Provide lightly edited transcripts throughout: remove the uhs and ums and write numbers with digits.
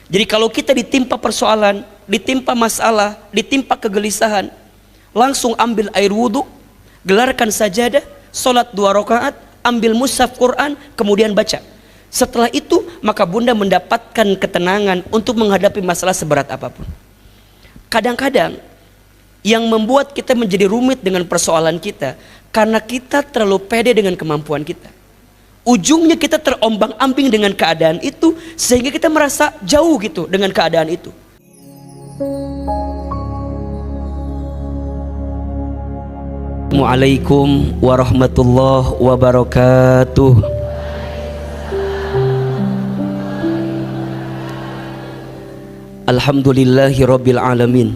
Jadi kalau kita ditimpa persoalan, ditimpa masalah, ditimpa kegelisahan, langsung ambil air wudhu, gelarkan sajadah, sholat 2 rakaat, ambil mushaf Quran, kemudian baca. Setelah itu maka bunda mendapatkan ketenangan untuk menghadapi masalah seberat apapun. Kadang-kadang yang membuat kita menjadi rumit dengan persoalan kita karena kita terlalu pede dengan kemampuan kita. Ujungnya kita terombang-ambing dengan keadaan itu, sehingga kita merasa jauh gitu dengan keadaan itu. Assalamualaikum warahmatullahi wabarakatuh. Alhamdulillahi rabbil alamin.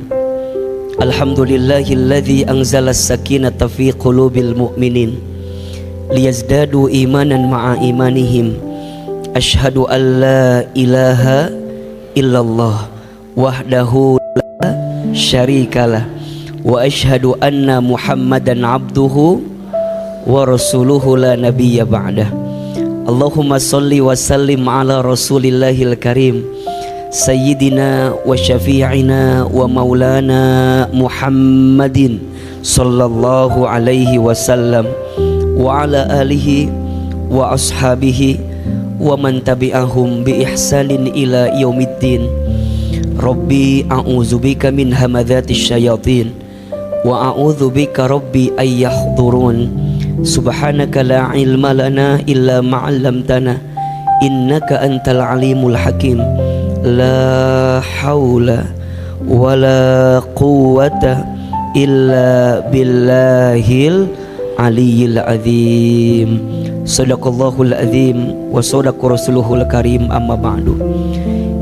Alhamdulillahilladzi anzala as-sakinata fi qulubil mu'minin liyazdadu imanan ma'a imanihim. Asyhadu an la ilaha illallah wahdahu la syarikalah wa asyhadu anna muhammadan abduhu wa rasuluhu la nabiyya ba'dah. Allahumma salli wa sallim ala rasulillahil karim Sayyidina wa syafi'ina wa maulana Muhammadin sallallahu alaihi wasallam wa ala alihi wa ashabihi wa man tabi'ahum bi ihsanin ila yaumiddin. Rabbi a'udzubika min hamadzatis syayatin wa a'udzubika rabbi ay yahdurun. Subhanaka la ilma lana illa ma 'allamtana innaka antal alimul hakim. La haula wala quwwata illa billahil aliyil azim. Sadaqallahul azim wa sadaqa rasuluhul karim, amma ba'du.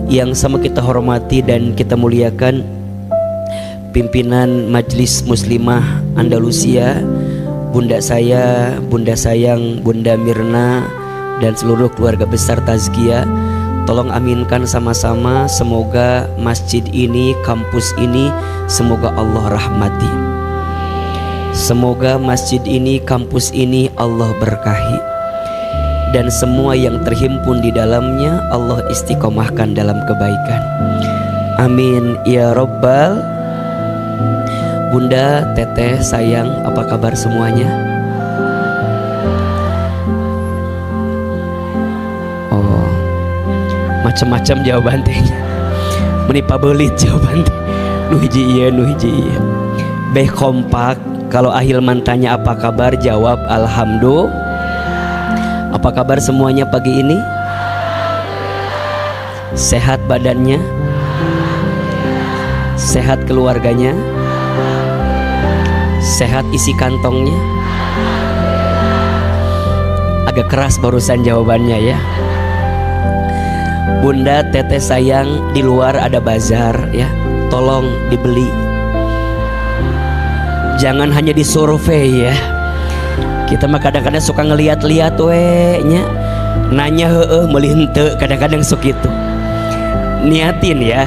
Yang sama kita hormati dan kita muliakan pimpinan Majelis Muslimah Andalusia, bunda saya, bunda sayang, Bunda Mirna, dan seluruh keluarga besar Tazkiyah. Tolong aminkan sama-sama, semoga masjid ini, kampus ini, semoga Allah rahmati. Semoga masjid ini, kampus ini Allah berkahi. Dan semua yang terhimpun di dalamnya Allah istiqomahkan dalam kebaikan. Amin ya Rabbal. Bunda, teteh, sayang, apa kabar semuanya? Macam-macam jawaban tehnya, menipa belit jawaban teh. Nu hiji ieu, nu hiji ieu. Beh kompak. Kalau Ahilman tanya apa kabar, jawab alhamdulillah. Apa kabar semuanya pagi ini? Sehat badannya? Sehat keluarganya? Sehat isi kantongnya? Agak keras barusan jawabannya ya. Bunda, teteh sayang, di luar ada bazar ya, tolong dibeli. Jangan hanya disurvei ya. Kita mah kadang-kadang suka ngeliat-liat nya. Nanya heeh meuli henteu, kadang-kadang sok itu. Niatin ya.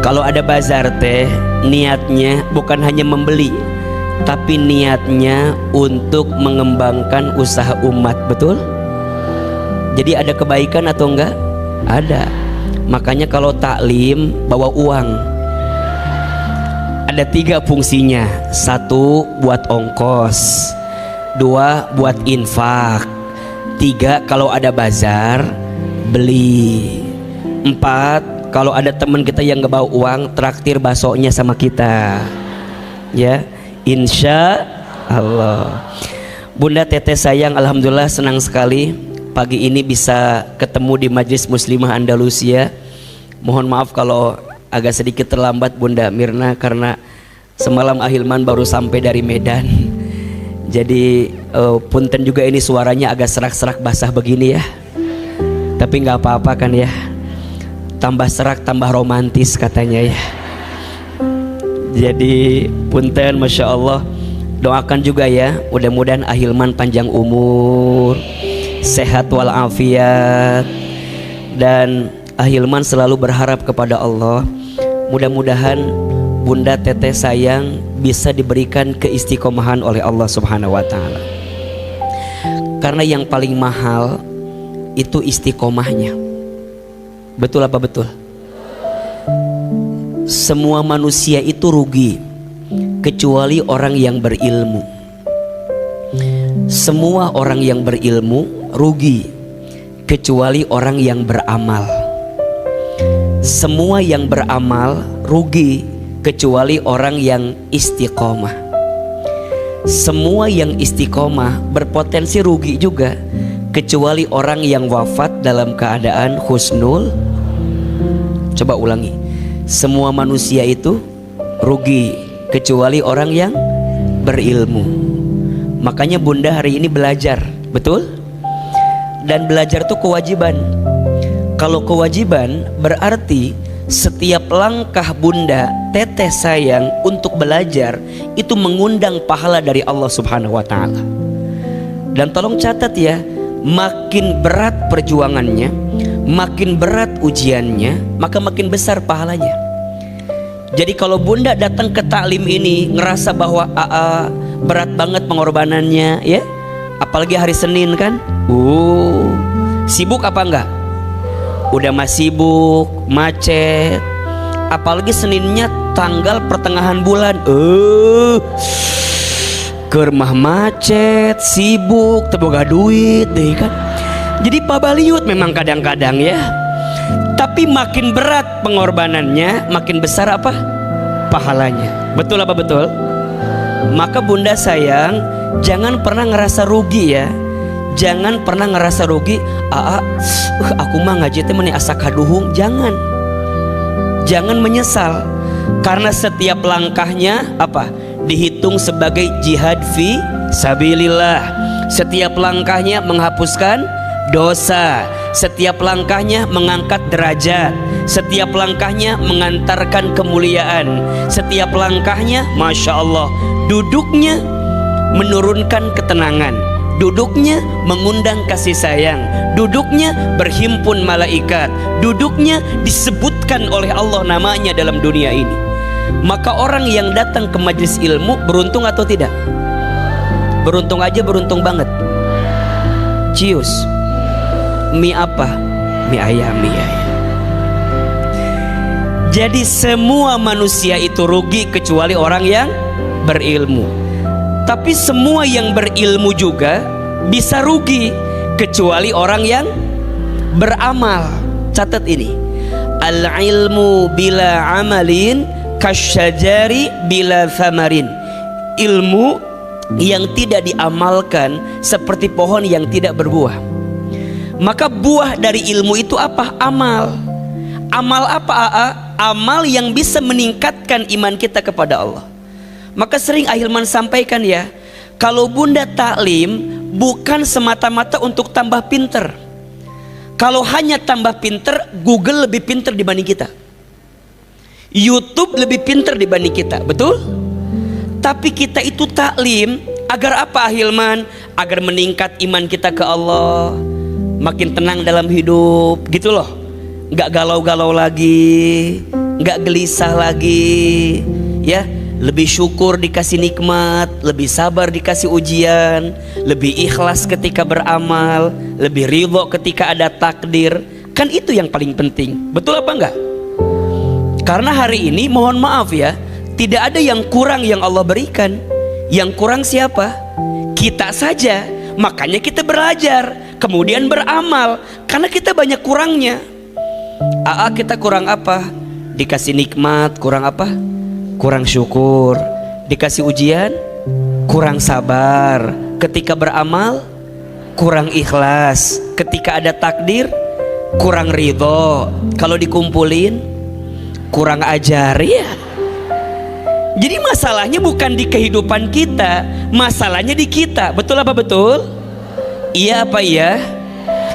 Kalau ada bazar teh, niatnya bukan hanya membeli, tapi niatnya untuk mengembangkan usaha umat, betul? Jadi ada kebaikan atau enggak? Ada. Makanya kalau taklim bawa uang. Ada 3 fungsinya. 1 buat ongkos, 2 buat infak, 3 kalau ada bazar beli, 4 kalau ada teman kita yang nggak bawa uang, traktir baksonya sama kita ya, insya Allah. Bunda, teteh sayang, alhamdulillah senang sekali pagi ini bisa ketemu di Majelis Muslimah Andalusia. Mohon maaf kalau agak sedikit terlambat Bunda Mirna, karena semalam Ahilman baru sampai dari Medan. Jadi punten juga ini suaranya agak serak-serak basah begini ya. Tapi nggak apa-apa kan ya. Tambah serak tambah romantis katanya ya. Jadi punten, Masya Allah. Doakan juga ya, mudah-mudahan Ahilman panjang umur, sehat walafiat, dan Ahilman selalu berharap kepada Allah mudah-mudahan Bunda teteh sayang bisa diberikan keistiqomahan oleh Allah Subhanahu wa Ta'ala. Karena yang paling mahal itu istiqomahnya. Betul apa betul? semua manusia itu rugi kecuali orang yang berilmu. Semua orang yang berilmu rugi kecuali orang yang beramal. Semua yang beramal rugi kecuali orang yang istiqomah. Semua yang istiqomah berpotensi rugi juga kecuali orang yang wafat dalam keadaan husnul. Coba ulangi. Semua manusia itu rugi kecuali orang yang berilmu. Makanya Bunda hari ini belajar, betul? Dan belajar itu kewajiban. Kalau kewajiban berarti setiap langkah Bunda, teteh sayang untuk belajar itu mengundang pahala dari Allah Subhanahu wa Ta'ala. Dan tolong catat ya, makin berat perjuangannya, makin berat ujiannya, maka makin besar pahalanya. Jadi kalau Bunda datang ke taklim ini ngerasa bahwa berat banget pengorbanannya ya, apalagi hari Senin kan, sibuk apa enggak? Udah mah sibuk, macet. Apalagi Seninnya tanggal pertengahan bulan, kermah macet, sibuk, teboga duit deh kan. Jadi pabaliut memang kadang-kadang ya. Tapi makin berat pengorbanannya, makin besar apa? Pahalanya. Betul apa betul? Maka Bunda sayang, jangan pernah ngerasa rugi ya. Jangan pernah ngerasa rugi. Aku mah ngaji teh meni asa kaduhung. Jangan. Jangan menyesal. Karena setiap langkahnya apa? Dihitung sebagai jihad fi sabilillah. Setiap langkahnya menghapuskan dosa. Setiap langkahnya mengangkat derajat. Setiap langkahnya mengantarkan kemuliaan. Setiap langkahnya Masya Allah, duduknya menurunkan ketenangan, duduknya mengundang kasih sayang, duduknya berhimpun malaikat, duduknya disebutkan oleh Allah namanya dalam dunia ini. Maka orang yang datang ke majelis ilmu beruntung atau tidak? Beruntung aja, beruntung banget. Cius. Mie apa? Mie ayam, mie ayam. Jadi semua manusia itu rugi kecuali orang yang berilmu. Tapi semua yang berilmu juga bisa rugi kecuali orang yang beramal. Catat ini. Al-ilmu bila amalin kasyajari bila thamarin. Ilmu yang tidak diamalkan seperti pohon yang tidak berbuah. Maka buah dari ilmu itu apa? Amal. Amal apa? Amal yang bisa meningkatkan iman kita kepada Allah. Maka sering Ahilman sampaikan ya, kalau Bunda taklim bukan semata-mata untuk tambah pinter. Kalau hanya tambah pinter, Google lebih pinter dibanding kita, YouTube lebih pinter dibanding kita, betul? Tapi kita itu taklim agar apa Ahilman? Agar meningkat iman kita ke Allah, makin tenang dalam hidup gitu loh. Nggak galau-galau lagi, nggak gelisah lagi ya. Lebih syukur dikasih nikmat, lebih sabar dikasih ujian, lebih ikhlas ketika beramal, lebih ridho ketika ada takdir. Kan itu yang paling penting, betul apa enggak? Karena hari ini mohon maaf ya, tidak ada yang kurang yang Allah berikan. Yang kurang siapa? Kita saja. Makanya kita belajar, kemudian beramal, karena kita banyak kurangnya. Kita kurang apa? Dikasih nikmat, kurang apa? Kurang syukur. Dikasih ujian, kurang sabar. Ketika beramal, kurang ikhlas. Ketika ada takdir, kurang ridho. Kalau dikumpulin, kurang ajar ya. Jadi masalahnya bukan di kehidupan kita, masalahnya di kita. Betul apa betul? Iya apa iya?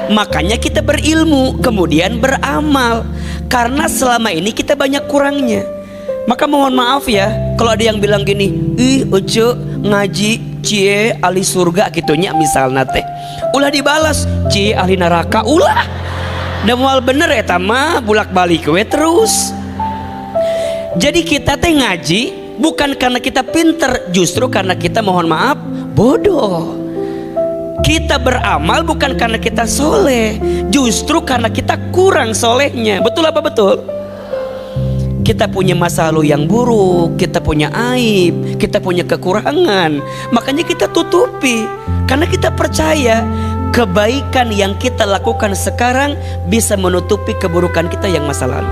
Makanya kita berilmu, kemudian beramal. Karena selama ini kita banyak kurangnya. Maka mohon maaf ya, kalau ada yang bilang gini, ojo ngaji cie ahli surga gitunya misalnya teh, ulah dibalas cie ahli neraka, ulah. Dan mual bener ya mah bulak balik we terus. Jadi kita teh ngaji bukan karena kita pinter, justru karena kita mohon maaf bodoh. Kita beramal bukan karena kita soleh, justru karena kita kurang solehnya. Betul apa betul? Kita punya masa lalu yang buruk, kita punya aib, kita punya kekurangan. Makanya kita tutupi, karena kita percaya kebaikan yang kita lakukan sekarang bisa menutupi keburukan kita yang masa lalu.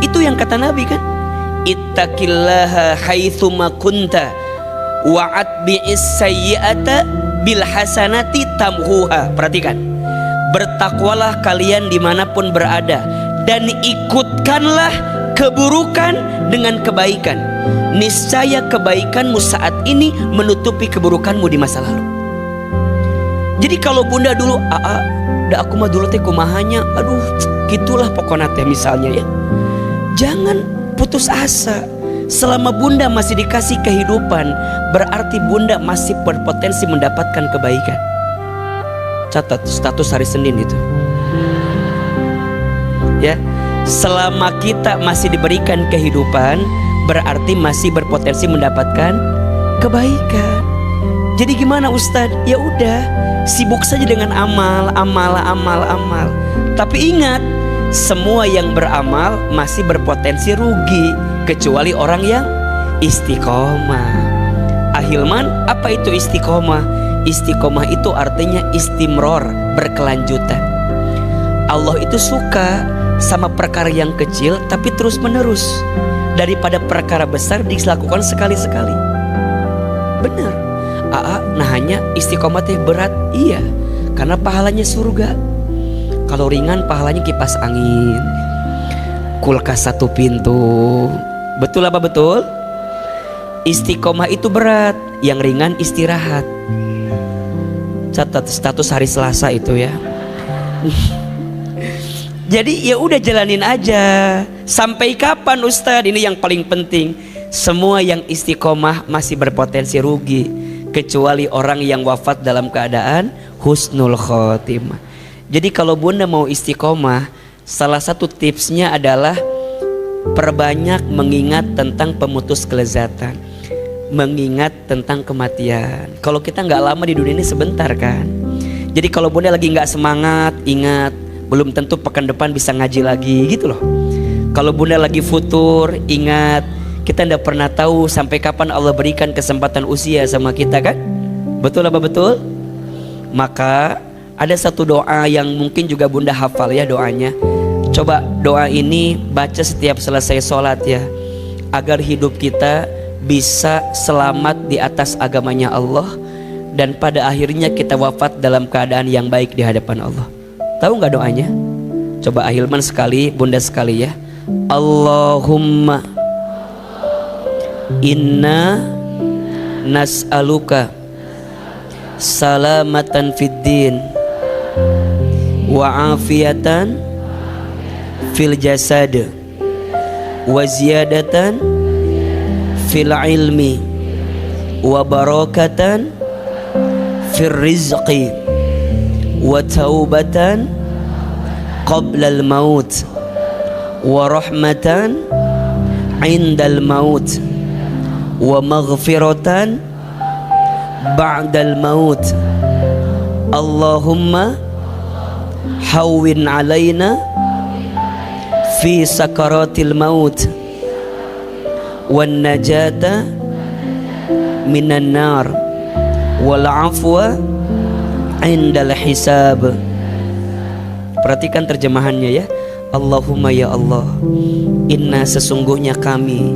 Itu yang kata Nabi kan, ittaqillaha haitsuma kunta wa atbi'is sayyi'ata bil hasanati tamhuha. Perhatikan, bertakwalah kalian dimanapun berada, dan ikutkanlah keburukan dengan kebaikan. Niscaya kebaikanmu saat ini menutupi keburukanmu di masa lalu. Jadi kalau bunda dulu, dah aku mah dulu teh kumahanya, aduh gitulah pokoknya teh misalnya ya, jangan putus asa. Selama bunda masih dikasih kehidupan, berarti bunda masih berpotensi mendapatkan kebaikan. Catat status hari Senin itu ya, selama kita masih diberikan kehidupan, berarti masih berpotensi mendapatkan kebaikan. Jadi gimana Ustadz? Ya udah, sibuk saja dengan amal. Tapi ingat, semua yang beramal masih berpotensi rugi, kecuali orang yang istiqomah. Ahilman, apa itu istiqomah? Istiqomah itu artinya istimror, berkelanjutan. Allah itu suka sama perkara yang kecil tapi terus menerus, daripada perkara besar dilakukan sekali-sekali. Benar. Nah hanya istiqomah teh berat, iya, karena pahalanya surga. Kalau ringan pahalanya kipas angin, kulkas satu pintu. Betul apa betul? Istiqomah itu berat, yang ringan istirahat. Catat status hari Selasa itu ya. Jadi ya udah jalanin aja. Sampai kapan Ustadz? Ini yang paling penting. Semua yang istiqomah masih berpotensi rugi, kecuali orang yang wafat dalam keadaan husnul khotimah. Jadi kalau bunda mau istiqomah, salah satu tipsnya adalah perbanyak mengingat tentang pemutus kelezatan, mengingat tentang kematian. Kalau kita nggak lama di dunia ini sebentar kan. Jadi kalau bunda lagi nggak semangat, ingat belum tentu pekan depan bisa ngaji lagi gitu loh. Kalau bunda lagi futur, ingat kita tidak pernah tahu sampai kapan Allah berikan kesempatan usia sama kita kan. Betul apa betul? Maka ada satu doa yang mungkin juga bunda hafal ya doanya. Coba doa ini baca setiap selesai sholat ya, agar hidup kita bisa selamat di atas agamanya Allah, dan pada akhirnya kita wafat dalam keadaan yang baik di hadapan Allah. Tahu nggak doanya? Coba ahilman sekali, bunda sekali ya. Allahumma inna nas'aluka salamatan fid din wa afiyatan fil jasad wa ziyadatan fil ilmi wa barakatan fil rizqi wa taubatan qabla al maut wa rahmatan indal maut wa maghfiratan ba'dal maut. Allahumma hawwin alaina fi sakaratil maut wan najata minan nar wal afwa indal hisab. Perhatikan terjemahannya ya. Allahumma ya Allah, inna sesungguhnya kami,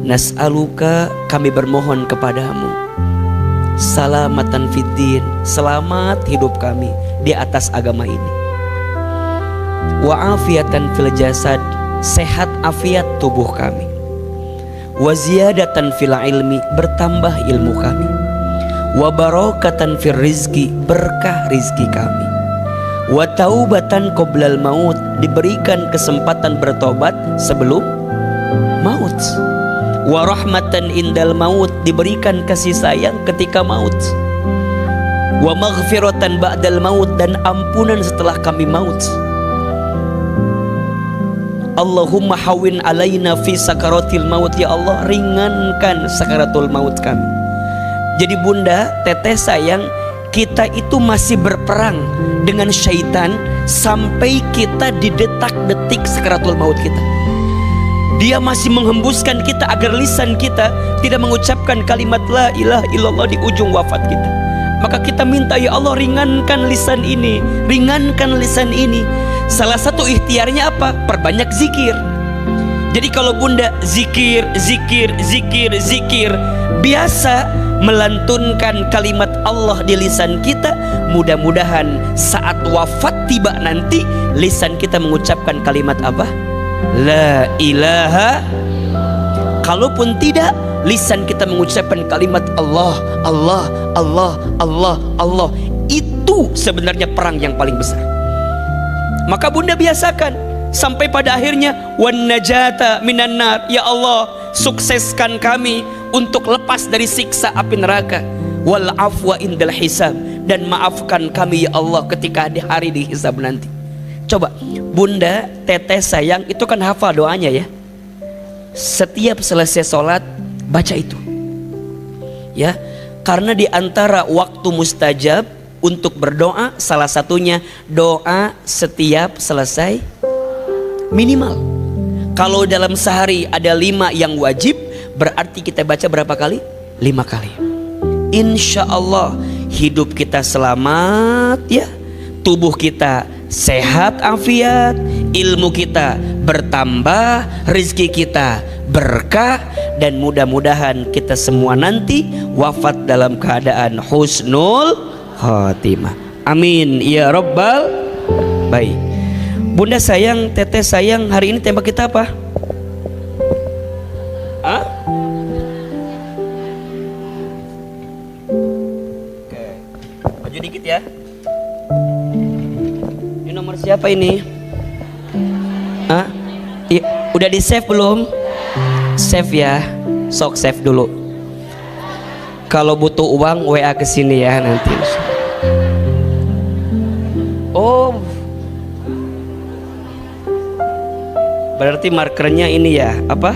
nas'aluka kami bermohon kepadamu, salamatan fiddin, selamat hidup kami di atas agama ini, wa afiatan fil jasad, sehat afiat tubuh kami, wa ziyadatan fil ilmi, bertambah ilmu kami, wa barakatan fil rizki, berkah rizki kami, wa taubatan qoblal maut, diberikan kesempatan bertobat sebelum maut, wa rahmatan indal maut, diberikan kasih sayang ketika maut, wa maghfiratan ba'dal maut, dan ampunan setelah kami maut. Allahumma hawin alaina fi sakaratil maut, ya Allah ringankan sakaratul maut kami. Jadi bunda, teteh sayang, kita itu masih berperang dengan syaitan sampai kita di detak-detik sakaratul maut kita. Dia masih menghembuskan kita agar lisan kita tidak mengucapkan kalimat la ilaha illallah di ujung wafat kita. Maka kita minta, ya Allah, ringankan lisan ini, ringankan lisan ini. Salah satu ikhtiarnya apa? Perbanyak zikir. Jadi kalau bunda zikir, zikir, zikir, zikir, biasa melantunkan kalimat Allah di lisan kita, mudah-mudahan saat wafat tiba nanti lisan kita mengucapkan kalimat apa? La ilaha. Kalaupun tidak, lisan kita mengucapkan kalimat Allah, Allah, Allah, Allah, Allah. Itu sebenarnya perang yang paling besar. Maka bunda biasakan sampai pada akhirnya wan najata minan nar. Ya Allah, sukseskan kami untuk lepas dari siksa api neraka. Wal afwa indal hisab, dan maafkan kami ya Allah ketika di hari dihisab nanti. Coba bunda, teteh sayang itu kan hafal doanya ya. Setiap selesai sholat baca itu ya, karena di antara waktu mustajab untuk berdoa salah satunya doa setiap selesai minimal. Kalau dalam sehari ada 5 yang wajib, berarti kita baca berapa kali? 5 kali. Insya Allah hidup kita selamat ya, tubuh kita sehat afiat, ilmu kita bertambah, rezeki kita berkah, dan mudah-mudahan kita semua nanti wafat dalam keadaan husnul khatimah. Amin ya rabbal. Baik bunda sayang, teteh sayang, hari ini tema kita apa? Hah? Oke, maju dikit ya. Ini nomor siapa ini? Hah? Udah di save belum? Save ya, sok save dulu. Kalau butuh uang WA ke sini ya nanti. Oh, berarti markernya ini ya, apa?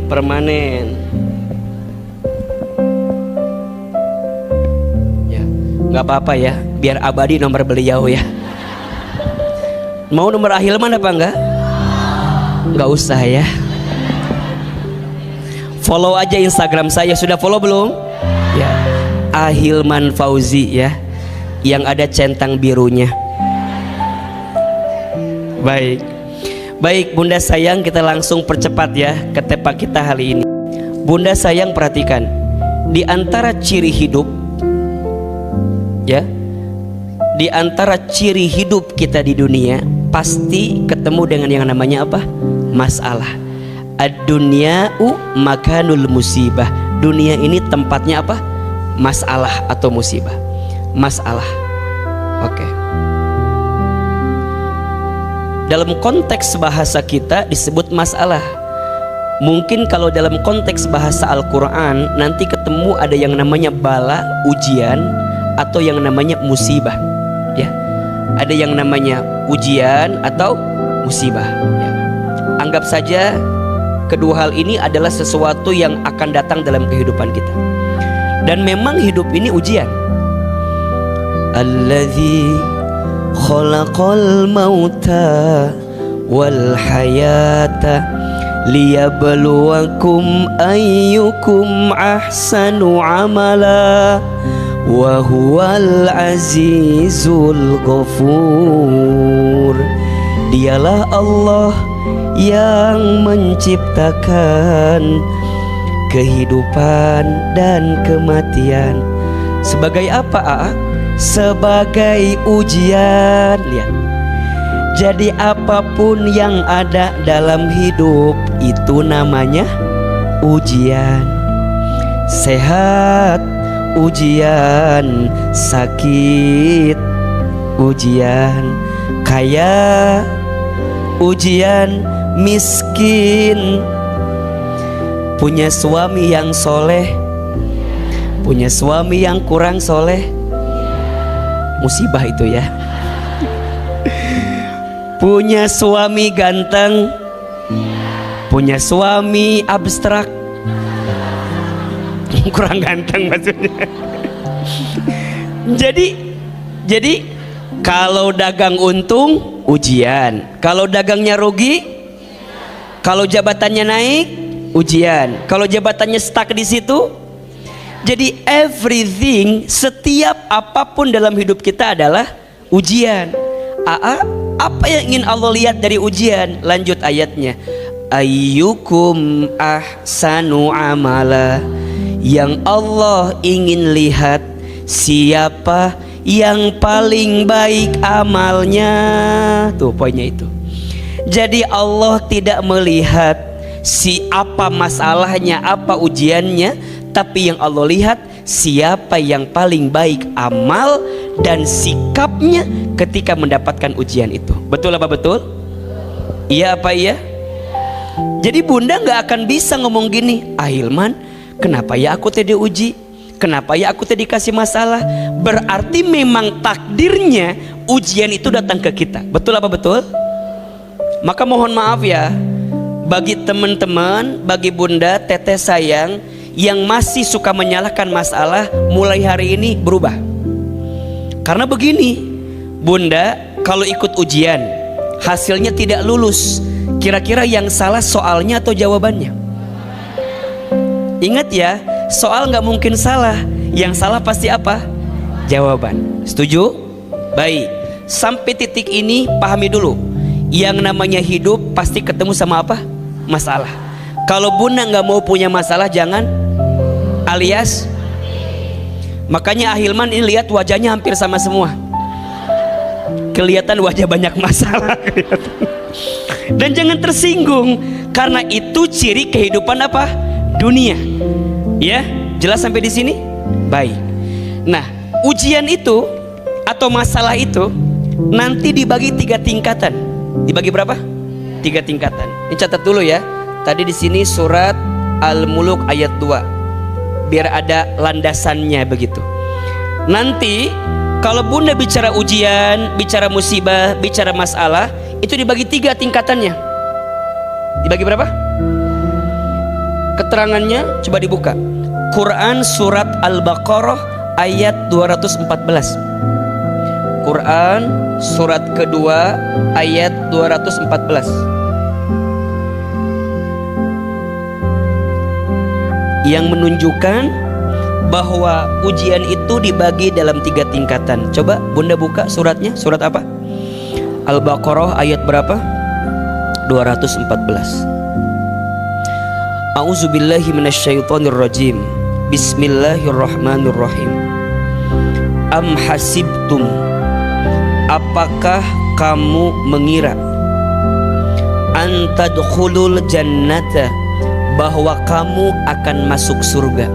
Permanen. Ya, nggak apa-apa ya, biar abadi nomor beliau ya. Mau nomor Ahilman apa enggak? Nggak usah ya. Follow aja Instagram saya. Sudah follow belum? Ya, Ahilman Fauzi ya, yang ada centang birunya. Baik, baik bunda sayang, kita langsung percepat ya ke tema kita hari ini. Bunda sayang perhatikan, di antara ciri hidup ya, di antara ciri hidup kita di dunia pasti ketemu dengan yang namanya apa? Masalah. Ad-dunya'u makanul musibah. Dunia ini tempatnya apa? Masalah atau musibah. Masalah. Oke. Dalam konteks bahasa kita disebut masalah. Mungkin kalau dalam konteks bahasa Al-Quran nanti ketemu ada yang namanya bala, ujian, atau yang namanya musibah ya. Ada yang namanya ujian atau musibah ya. Anggap saja kedua hal ini adalah sesuatu yang akan datang dalam kehidupan kita. Dan memang hidup ini ujian. Alladzi khalaqal mauta wal hayata liyabluwakum ayyukum ahsanu amala wa huwal azizul ghafur. Dialah Allah yang menciptakan kehidupan dan kematian. Sebagai apa? Sebagai ujian. Lihat. Jadi apapun yang ada dalam hidup itu namanya ujian. Sehat, ujian. Sakit, ujian. Kaya, ujian. Miskin. Punya suami yang soleh, punya suami yang kurang soleh, musibah itu ya. Punya suami ganteng, punya suami abstrak, kurang ganteng maksudnya. Jadi kalau dagang untung ujian, kalau dagangnya rugi, Kalau jabatannya naik, ujian. Kalau jabatannya stuck di situ, jadi everything, setiap apapun dalam hidup kita adalah ujian. Apa yang ingin Allah lihat dari ujian? Lanjut ayatnya. Ayyukum ahsanu amala. Yang Allah ingin lihat siapa yang paling baik amalnya. Tuh poinnya itu. Jadi Allah tidak melihat apa masalahnya, apa ujiannya, tapi yang Allah lihat siapa yang paling baik amal dan sikapnya ketika mendapatkan ujian itu. Betul apa betul? Iya apa iya? Jadi bunda gak akan bisa ngomong gini, Hilman, kenapa ya aku tidak diuji? Kenapa ya aku tidak dikasih masalah? Berarti memang takdirnya ujian itu datang ke kita. Betul apa betul? Maka mohon maaf ya, bagi teman-teman, bagi bunda, teteh sayang yang masih suka menyalahkan masalah, mulai hari ini berubah. Karena begini, bunda, kalau ikut ujian hasilnya tidak lulus, kira-kira yang salah soalnya atau jawabannya? Ingat ya, soal nggak mungkin salah, yang salah pasti apa? Jawaban. Setuju? Baik, sampai titik ini pahami dulu, yang namanya hidup pasti ketemu sama apa? Masalah. Kalau bunda nggak mau punya masalah, jangan, alias makanya Hilman ini lihat wajahnya hampir sama semua, kelihatan wajah banyak masalah. Dan jangan tersinggung, karena itu ciri kehidupan apa? Dunia. Ya, jelas sampai di sini? Baik. Nah, ujian itu atau masalah itu nanti dibagi 3 tingkatan. Dibagi berapa? 3 tingkatan. Ini catat dulu ya. Tadi di sini surat Al-Muluk ayat 2. Biar ada landasannya begitu. Nanti kalau bunda bicara ujian, bicara musibah, bicara masalah, itu dibagi 3 tingkatannya. Dibagi berapa? Keterangannya coba dibuka. Quran surat Al-Baqarah ayat 214. Quran surat kedua ayat 214. Yang menunjukkan bahwa ujian itu dibagi dalam 3 tingkatan. Coba bunda buka suratnya. Surat apa? Al-Baqarah ayat berapa? 214. A'udzubillahi minasyaitonirrajim. Bismillahirrahmanirrahim. Am hasibtum, apakah kamu mengira, an tadkhulul jannata, bahwa kamu akan masuk surga,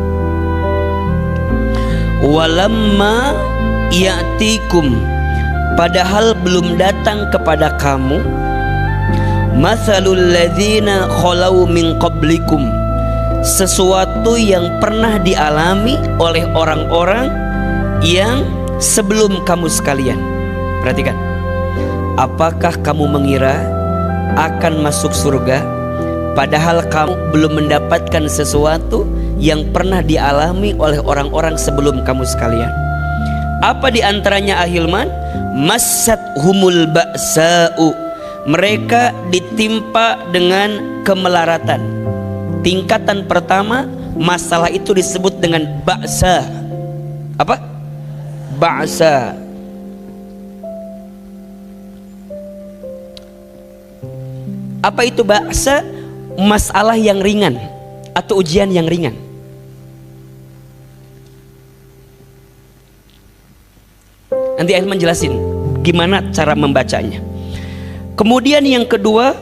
walamma ya'tikum, padahal belum datang kepada kamu, mathalul ladzina khalau min qablikum, sesuatu yang pernah dialami oleh orang-orang yang sebelum kamu sekalian. Perhatikan, apakah kamu mengira akan masuk surga padahal kamu belum mendapatkan sesuatu yang pernah dialami oleh orang-orang sebelum kamu sekalian? Apa diantaranya Hilman? Massat humul ba'sa'u, mereka ditimpa dengan kemelaratan. Tingkatan pertama, masalah itu disebut dengan ba'sa. Apa? Ba'sa. Apa itu ba'sa? Masalah yang ringan atau ujian yang ringan. Nanti Hilman jelasin gimana cara membacanya. Kemudian yang kedua,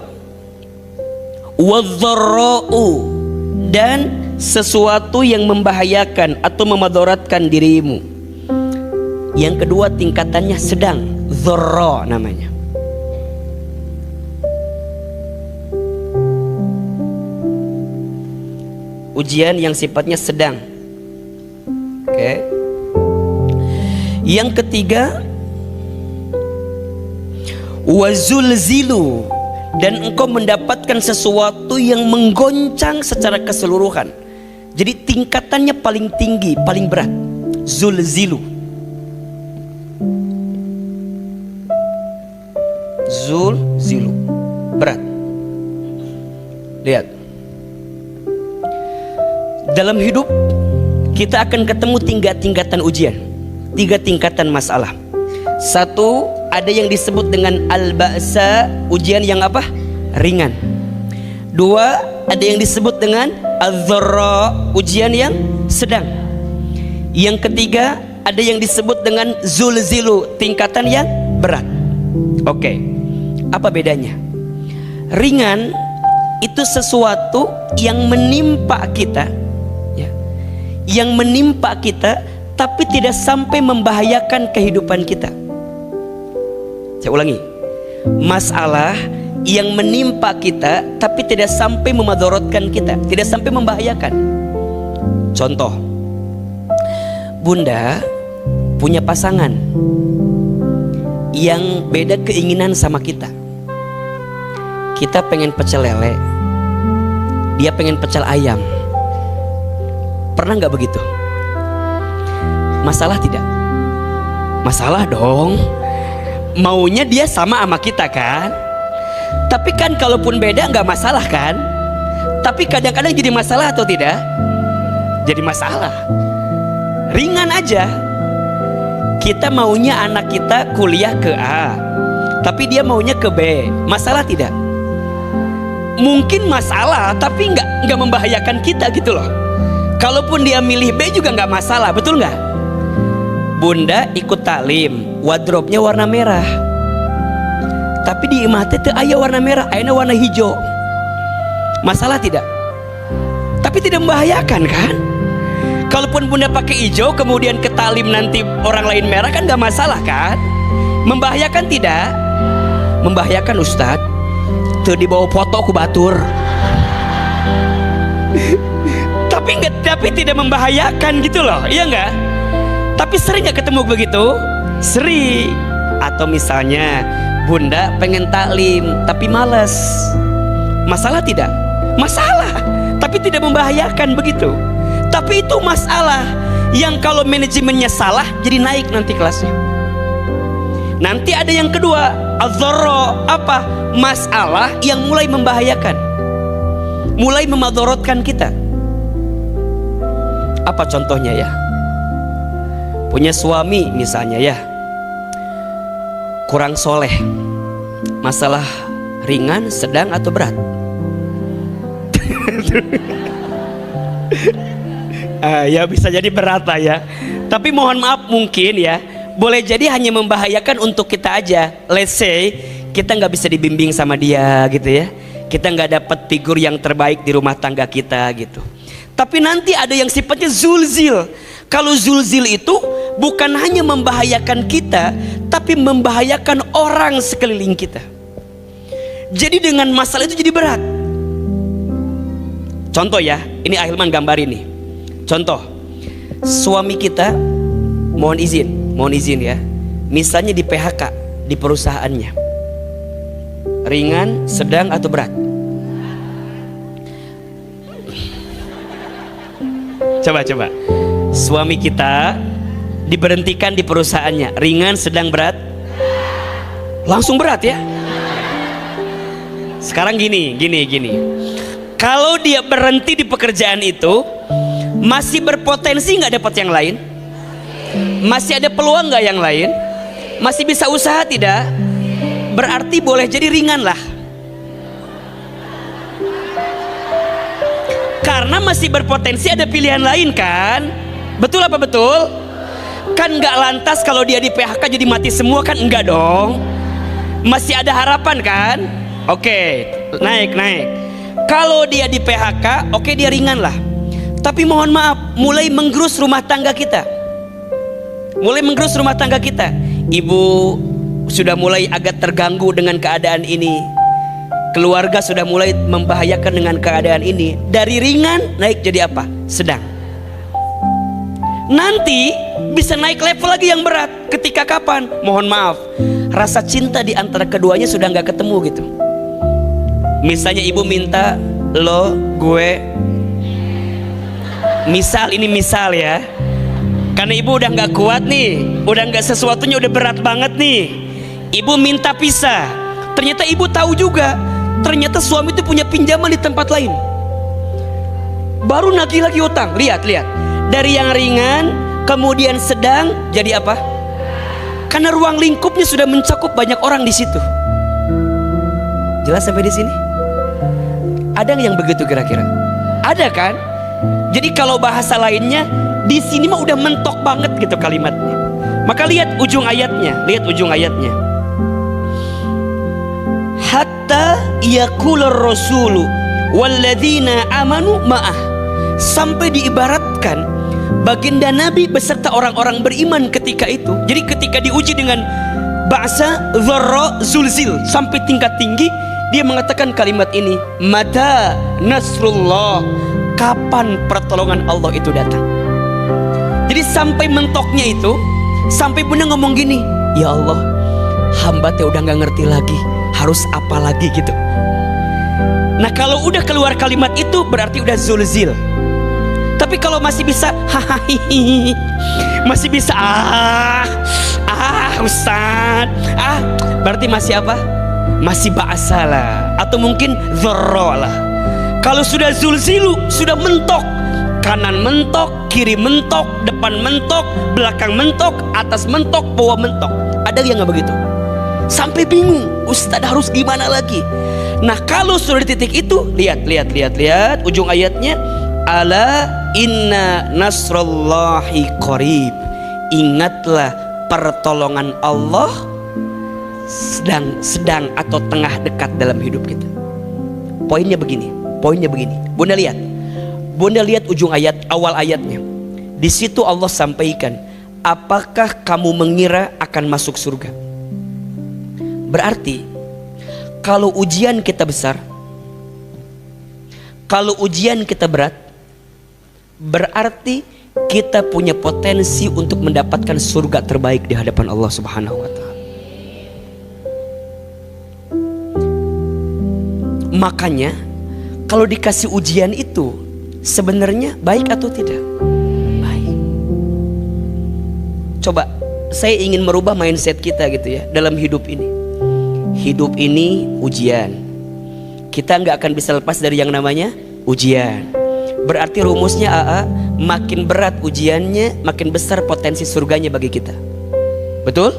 wadh-dharra'u, dan sesuatu yang membahayakan atau memadaratkan dirimu. Yang kedua tingkatannya sedang, dharra namanya. Ujian yang sifatnya sedang. Oke. Yang ketiga, wazulzilu, dan engkau mendapatkan sesuatu yang menggoncang secara keseluruhan. Jadi tingkatannya paling tinggi, paling berat. Zulzilu. Zulzilu, berat. Lihat, dalam hidup kita akan ketemu tingkatan ujian, 3 tingkatan masalah. 1, ada yang disebut dengan al-ba'sa, ujian yang apa? Ringan. 2, ada yang disebut dengan az-dharra, ujian yang sedang. Yang ketiga, ada yang disebut dengan zulzilu, tingkatan yang berat. Oke, apa bedanya? Ringan itu sesuatu yang menimpa kita, ya, yang menimpa kita tapi tidak sampai membahayakan kehidupan kita. Saya ulangi, masalah yang menimpa kita tapi tidak sampai memadorotkan kita, tidak sampai membahayakan. Contoh, Bunda punya pasangan yang beda keinginan sama kita. Kita pengen pecel lele, dia pengen pecel ayam. Pernah nggak begitu? Masalah tidak? Masalah dong. Maunya dia sama kita kan? Tapi kan kalaupun beda nggak masalah kan? Tapi kadang-kadang jadi masalah atau tidak? Jadi masalah. Ringan aja. Kita maunya anak kita kuliah ke A, tapi dia maunya ke B. Masalah tidak? Mungkin masalah, tapi nggak membahayakan kita gitu loh. Kalaupun dia milih B juga nggak masalah, betul nggak? Bunda ikut taklim, wardrobe-nya warna merah, tapi di imah teh aya warna merah, ayana warna hijau. Masalah tidak? Tapi tidak membahayakan kan? Kalaupun Bunda pakai hijau kemudian ke taklim nanti orang lain merah kan nggak masalah kan? Membahayakan tidak? Membahayakan Ustadz. Tuh dibawa foto ku batur. tapi tidak membahayakan gitu loh, iya nggak? Tapi sering nggak ketemu begitu? Sering. Atau misalnya Bunda pengen taklim tapi malas. Masalah tidak? Masalah, tapi tidak membahayakan begitu. Tapi itu masalah yang kalau manajemennya salah jadi naik nanti kelasnya. Nanti ada yang kedua, az-dharra, apa? Masalah yang mulai membahayakan, mulai memadorotkan kita. Apa contohnya ya? Punya suami misalnya ya, kurang soleh. Masalah ringan, sedang atau berat? Ya bisa jadi berat lah ya. Tapi mohon maaf mungkin ya, boleh jadi hanya membahayakan untuk kita aja. Let's say kita nggak bisa dibimbing sama dia gitu ya, kita nggak dapat figur yang terbaik di rumah tangga kita gitu. Tapi nanti ada yang sifatnya zulzil. Kalau zulzil itu bukan hanya membahayakan kita, tapi membahayakan orang sekeliling kita. Jadi dengan masalah itu jadi berat. Contoh ya, ini Ahilman gambar ini. Contoh, suami kita mohon izin ya, misalnya di PHK di perusahaannya, ringan, sedang atau berat? Coba suami kita diberhentikan di perusahaannya, ringan, sedang, berat? Langsung berat ya. Sekarang gini, kalau dia berhenti di pekerjaan itu, masih berpotensi nggak dapat yang lain? Masih ada peluang nggak yang lain? Masih bisa usaha tidak? Berarti boleh jadi ringan lah. Karena masih berpotensi ada pilihan lain kan? Betul apa betul? Kan nggak lantas kalau dia di PHK jadi mati semua kan? Enggak dong. Masih ada harapan kan? Oke, naik. Kalau dia di PHK, oke dia ringan lah. Tapi mohon maaf, mulai menggerus rumah tangga kita. Ibu sudah mulai agak terganggu dengan keadaan ini. Keluarga sudah mulai membahayakan dengan keadaan ini. Dari ringan naik jadi apa? Sedang. Nanti bisa naik level lagi yang berat. Ketika kapan? Mohon maaf, rasa cinta di antara keduanya sudah nggak ketemu gitu. Misalnya ibu minta lo, gue, misal ya, karena ibu udah nggak kuat nih, udah nggak, sesuatunya udah berat banget nih, ibu minta pisah. Ternyata ibu tahu juga ternyata suami itu punya pinjaman di tempat lain, baru nagih lagi utang. Lihat, dari yang ringan kemudian sedang jadi apa? Karena ruang lingkupnya sudah mencakup banyak orang di situ. Jelas sampai di sini? Ada yang begitu kira-kira? Ada kan? Jadi kalau bahasa lainnya, di sini mah udah mentok banget gitu kalimatnya. Maka lihat ujung ayatnya, Hatta yaqulur rasulu walladzina amanu ma'ah. Sampai diibaratkan baginda Nabi beserta orang-orang beriman ketika itu. Jadi ketika diuji dengan bahasa dharra zulzil sampai tingkat tinggi, dia mengatakan kalimat ini, mata nasrullah, kapan pertolongan Allah itu datang. Jadi sampai mentoknya itu, sampai Bunda ngomong gini, ya Allah, hamba teh udah gak ngerti lagi harus apa lagi gitu. Nah kalau udah keluar kalimat itu berarti udah zulzil. Tapi kalau masih bisa hahaha, masih bisa Ustaz, berarti masih apa? Masih ba'asalah, atau mungkin dzarra lah. Kalau sudah zulzilu, sudah mentok, kanan mentok, kiri mentok, depan mentok, belakang mentok, atas mentok, bawah mentok. Ada yang nggak begitu? Sampai bingung, Ustadz harus gimana lagi? Nah kalau sudah di titik itu, lihat ujung ayatnya, ala inna nasrallahi qarib. Ingatlah pertolongan Allah sedang atau tengah dekat dalam hidup kita. Poinnya begini. Bunda lihat ujung ayat, awal ayatnya. Di situ Allah sampaikan, apakah kamu mengira akan masuk surga? Berarti kalau ujian kita besar, kalau ujian kita berat, berarti kita punya potensi untuk mendapatkan surga terbaik di hadapan Allah Subhanahu wa Ta'ala. Makanya kalau dikasih ujian itu sebenarnya baik atau tidak? Baik. Coba saya ingin merubah mindset kita gitu ya dalam hidup ini. Hidup ini ujian. Kita nggak akan bisa lepas dari yang namanya ujian. Berarti rumusnya AA, makin berat ujiannya, makin besar potensi surganya bagi kita. Betul?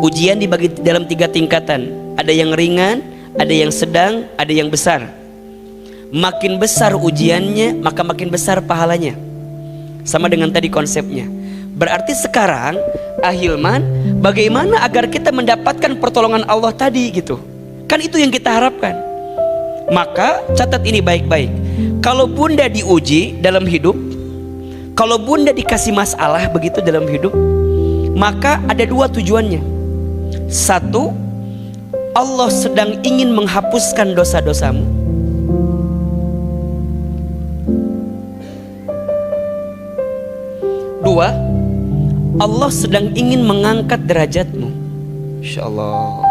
Ujian dibagi dalam 3 tingkatan. Ada yang ringan, ada yang sedang, ada yang besar. Makin besar ujiannya, maka makin besar pahalanya. Sama dengan tadi konsepnya. Berarti sekarang Ahilman, bagaimana agar kita mendapatkan pertolongan Allah tadi gitu? Kan itu yang kita harapkan. Maka catat ini baik-baik. Kalau Bunda diuji dalam hidup, kalau Bunda dikasih masalah begitu dalam hidup, maka ada 2 tujuannya. 1, Allah sedang ingin menghapuskan dosa-dosamu. 2, Allah sedang ingin mengangkat derajatmu. Insya Allah.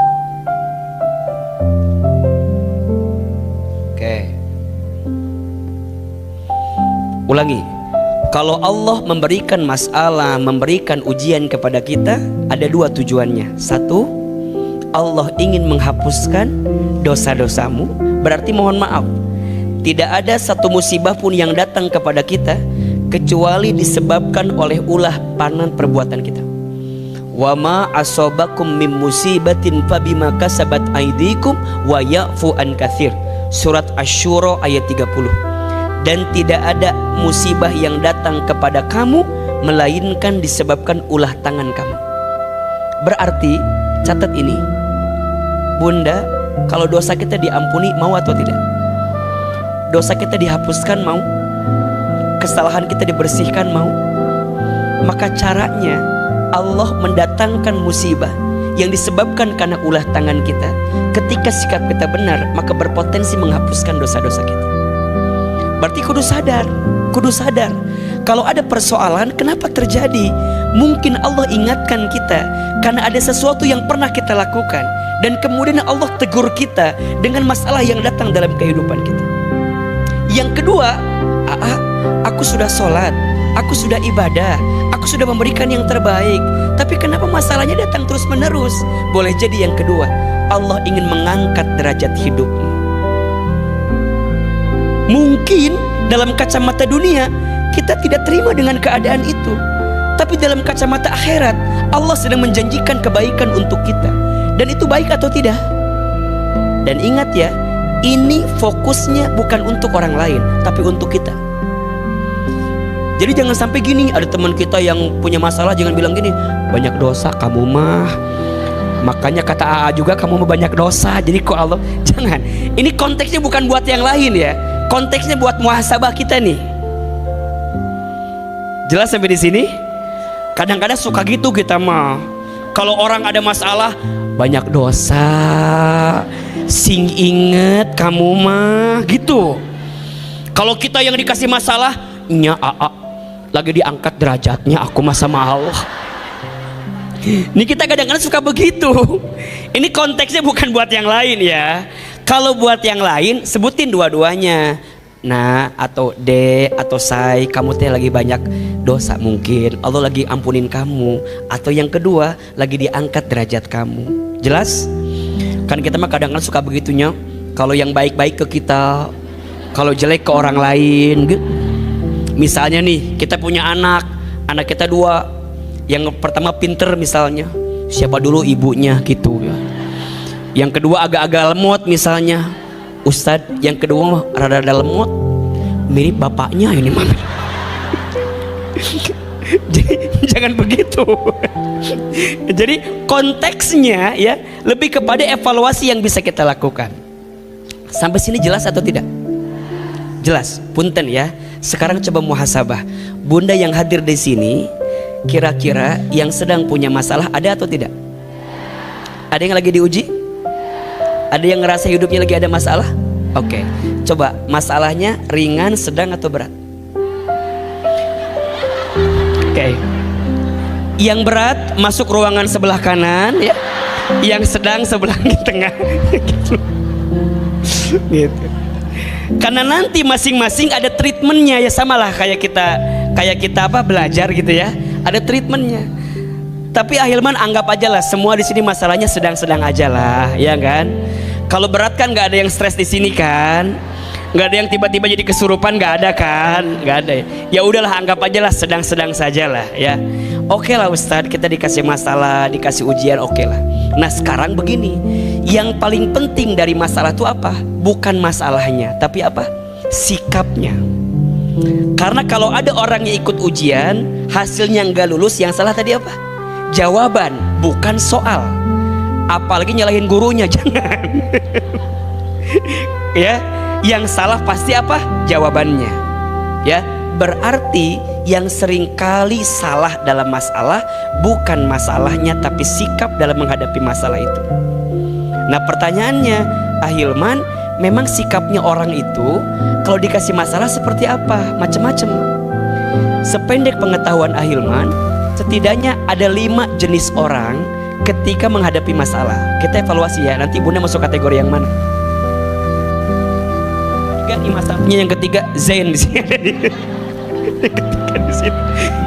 Oke. Ulangi. Kalau Allah memberikan masalah, memberikan ujian kepada kita, ada 2 tujuannya. 1, Allah ingin menghapuskan dosa-dosamu. Berarti mohon maaf, tidak ada satu musibah pun yang datang kepada kita kecuali disebabkan oleh ulah panan perbuatan kita. Wa ma asobakum mim musibatin fabima kasabat aidikum wa ya'fu an katsir. Surat Asy-Syura ayat 30. Dan tidak ada musibah yang datang kepada kamu melainkan disebabkan ulah tangan kamu. Berarti catat ini, Bunda, kalau dosa kita diampuni mau atau tidak? Dosa kita dihapuskan mau? Kesalahan kita dibersihkan mau? Maka caranya Allah mendatangkan musibah yang disebabkan karena ulah tangan kita. Ketika sikap kita benar, maka berpotensi menghapuskan dosa-dosa kita. Berarti kudu sadar. Kalau ada persoalan, kenapa terjadi? Mungkin Allah ingatkan kita karena ada sesuatu yang pernah kita lakukan, dan kemudian Allah tegur kita dengan masalah yang datang dalam kehidupan kita. Yang kedua, aku sudah sholat, aku sudah ibadah, aku sudah memberikan yang terbaik, tapi kenapa masalahnya datang terus menerus? Boleh jadi yang kedua, Allah ingin mengangkat derajat hidupmu. Mungkin dalam kacamata dunia kita tidak terima dengan keadaan itu, tapi dalam kacamata akhirat Allah sedang menjanjikan kebaikan untuk kita. Dan itu baik atau tidak? Dan ingat ya, ini fokusnya bukan untuk orang lain, tapi untuk kita. Jadi jangan sampai gini, ada teman kita yang punya masalah, jangan bilang gini, banyak dosa kamu mah, makanya kata AA juga kamu mah banyak dosa, jadi kok Allah. Jangan, ini konteksnya bukan buat yang lain ya, konteksnya buat muhasabah kita nih. Jelas sampai di sini? Kadang-kadang suka gitu kita mah, kalau orang ada masalah, banyak dosa, sing inget kamu mah gitu. Kalau kita yang dikasih masalah, nya AA lagi diangkat derajatnya, aku mah sama Allah. Ini kita kadang-kadang suka begitu. Ini konteksnya bukan buat yang lain ya. Kalau buat yang lain sebutin dua-duanya. Nah atau D atau say, kamu teh lagi banyak dosa, mungkin Allah lagi ampunin kamu. Atau yang kedua, lagi diangkat derajat kamu. Jelas? Kan kita mah kadang-kadang suka begitunya. Kalau yang baik-baik ke kita, kalau jelek ke orang lain gitu. Misalnya nih, kita punya anak kita dua. Yang pertama pinter misalnya, siapa dulu ibunya gitu ya. Yang kedua agak-agak lemot misalnya, Ustadz yang kedua rada-rada lemot, mirip bapaknya ini mah. Jadi jangan begitu. Jadi konteksnya ya lebih kepada evaluasi yang bisa kita lakukan. Sampai sini jelas atau tidak? Jelas, punten ya. Sekarang coba muhasabah. Bunda yang hadir di sini, kira-kira yang sedang punya masalah ada atau tidak? Ada yang lagi diuji? Ada yang ngerasa hidupnya lagi ada masalah? Oke, coba masalahnya ringan, sedang atau berat? Oke. Yang berat masuk ruangan sebelah kanan ya. Yang sedang sebelah di tengah. Gitu. Gitu. Karena nanti masing-masing ada treatmentnya ya, samalah kayak kita apa belajar gitu ya, ada treatmentnya. Tapi Ahilman anggap aja lah semua di sini masalahnya sedang-sedang aja lah, ya kan? Kalau berat kan nggak ada yang stres di sini kan, nggak ada yang tiba-tiba jadi kesurupan, nggak ada kan, nggak ada. Ya udahlah anggap aja lah sedang-sedang saja lah ya. Oke lah Ustadz, kita dikasih masalah, dikasih ujian, oke lah. Nah sekarang begini, yang paling penting dari masalah itu apa? Bukan masalahnya, tapi apa? Sikapnya. Karena kalau ada orang yang ikut ujian, hasilnya nggak lulus, yang salah tadi apa? Jawaban, bukan soal. Apalagi nyalahin gurunya, jangan. Ya, yang salah pasti apa? Jawabannya. Ya, berarti yang seringkali salah dalam masalah bukan masalahnya, tapi sikap dalam menghadapi masalah itu. Nah pertanyaannya, Ahilman, memang sikapnya orang itu kalau dikasih masalah seperti apa? Macam-macam. Sependek pengetahuan Ahilman, setidaknya ada 5 jenis orang ketika menghadapi masalah. Kita evaluasi ya, nanti Bunda masuk kategori yang mana? Nih masalahnya yang ketiga, Zain di sini.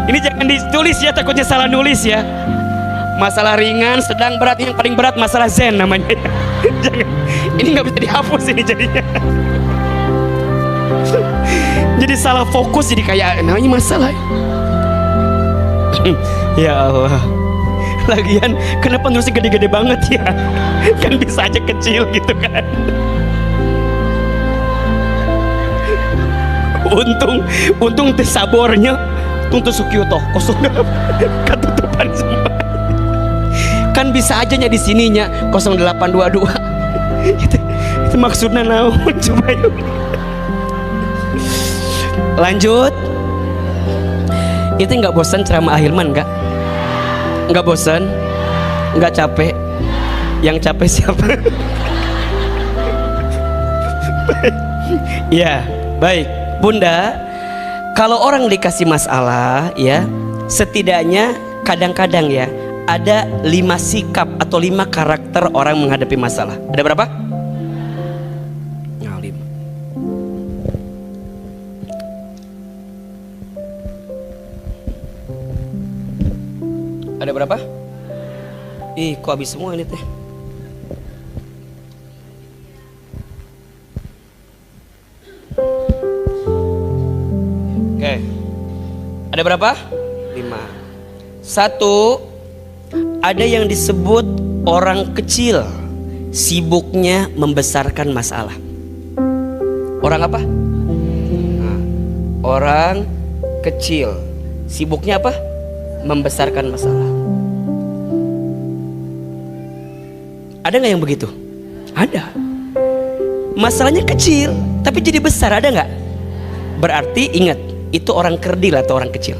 Ini jangan ditulis ya, takutnya salah nulis ya. Masalah ringan, sedang, berat. Yang paling berat masalah Zen namanya. Jangan, ini nggak bisa dihapus ini jadinya. Jadi salah fokus, jadi kayak namanya masalah. Ya Allah. Lagian kenapa nulisnya gede-gede banget ya? Kan bisa aja kecil gitu kan. Untung sabornya untuk Sukyoto kosong ketutupan semua. Kan bisa aja nya di sininya 0822. Itu maksudnya naon coba yuk. Lanjut. Itu nggak bosan ceramah Ahilman nggak? Nggak bosan? Nggak capek? Yang capek siapa? Ya, baik. Bunda, kalau orang dikasih masalah ya, setidaknya kadang-kadang ya ada 5 sikap atau 5 karakter orang menghadapi masalah. Ada berapa? Nah, 5. Ada berapa? Ih, kok habis semua ini teh? Ada berapa? 5. 1, ada yang disebut orang kecil sibuknya membesarkan masalah. Orang apa? Nah, orang kecil sibuknya apa? Membesarkan masalah. Ada nggak yang begitu? Ada. Masalahnya kecil tapi jadi besar, ada nggak? Berarti ingat, itu orang kerdil atau orang kecil.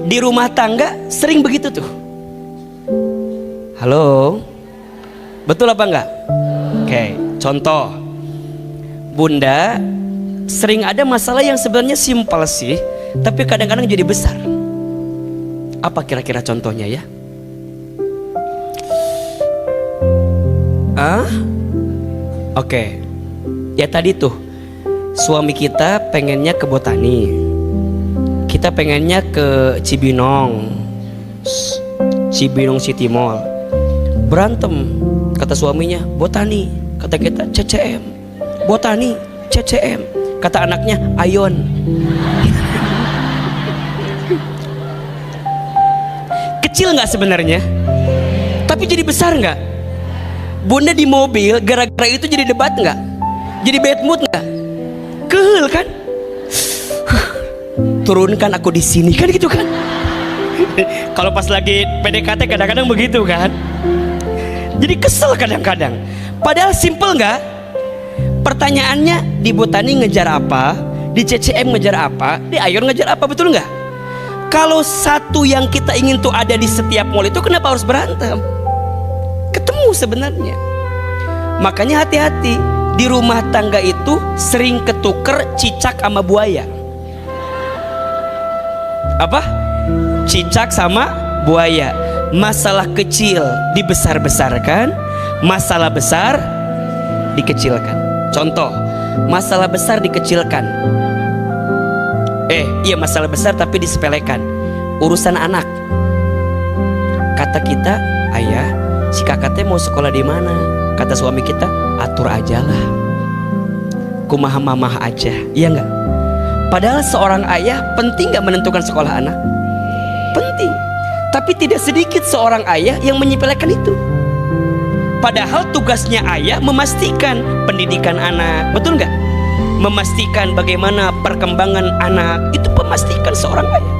Di rumah tangga sering begitu tuh. Halo, betul apa enggak? Oke, contoh, Bunda sering ada masalah yang sebenarnya simpel sih, tapi kadang-kadang jadi besar. Apa kira-kira contohnya ya? Oke, ya tadi tuh suami kita pengennya ke botani, kita pengennya ke Cibinong City Mall. Berantem, kata suaminya botani, kata kita CCM. Botani, CCM, kata anaknya Ayon. Kecil nggak sebenarnya, tapi jadi besar nggak? Bunda di mobil gara-gara itu jadi debat nggak? Jadi bad mood nggak? Kehel kan? Turunkan aku di sini kan gitu kan? Kalau pas lagi PDKT kadang-kadang begitu kan? Jadi kesel kadang-kadang. Padahal simple nggak? Pertanyaannya, di botani ngejar apa? Di CCM ngejar apa? Di Ayon ngejar apa? Betul nggak? Kalau satu yang kita ingin tuh ada di setiap mall itu, kenapa harus berantem? Ketemu sebenarnya. Makanya hati-hati, di rumah tangga itu sering ketuker cicak sama buaya. Apa? Cicak sama buaya. Masalah kecil dibesar-besarkan, masalah besar dikecilkan. Contoh, masalah besar dikecilkan. Iya masalah besar tapi disepelekan. Urusan anak. Kata kita, ayah, si kakaknya mau sekolah di mana? Kata suami kita, atur aja lah. Kumaha mamah aja, iya nggak? Padahal seorang ayah penting nggak menentukan sekolah anak? Penting. Tapi tidak sedikit seorang ayah yang menyepelekan itu. Padahal tugasnya ayah memastikan pendidikan anak, betul nggak? Memastikan bagaimana perkembangan anak, itu memastikan seorang ayah.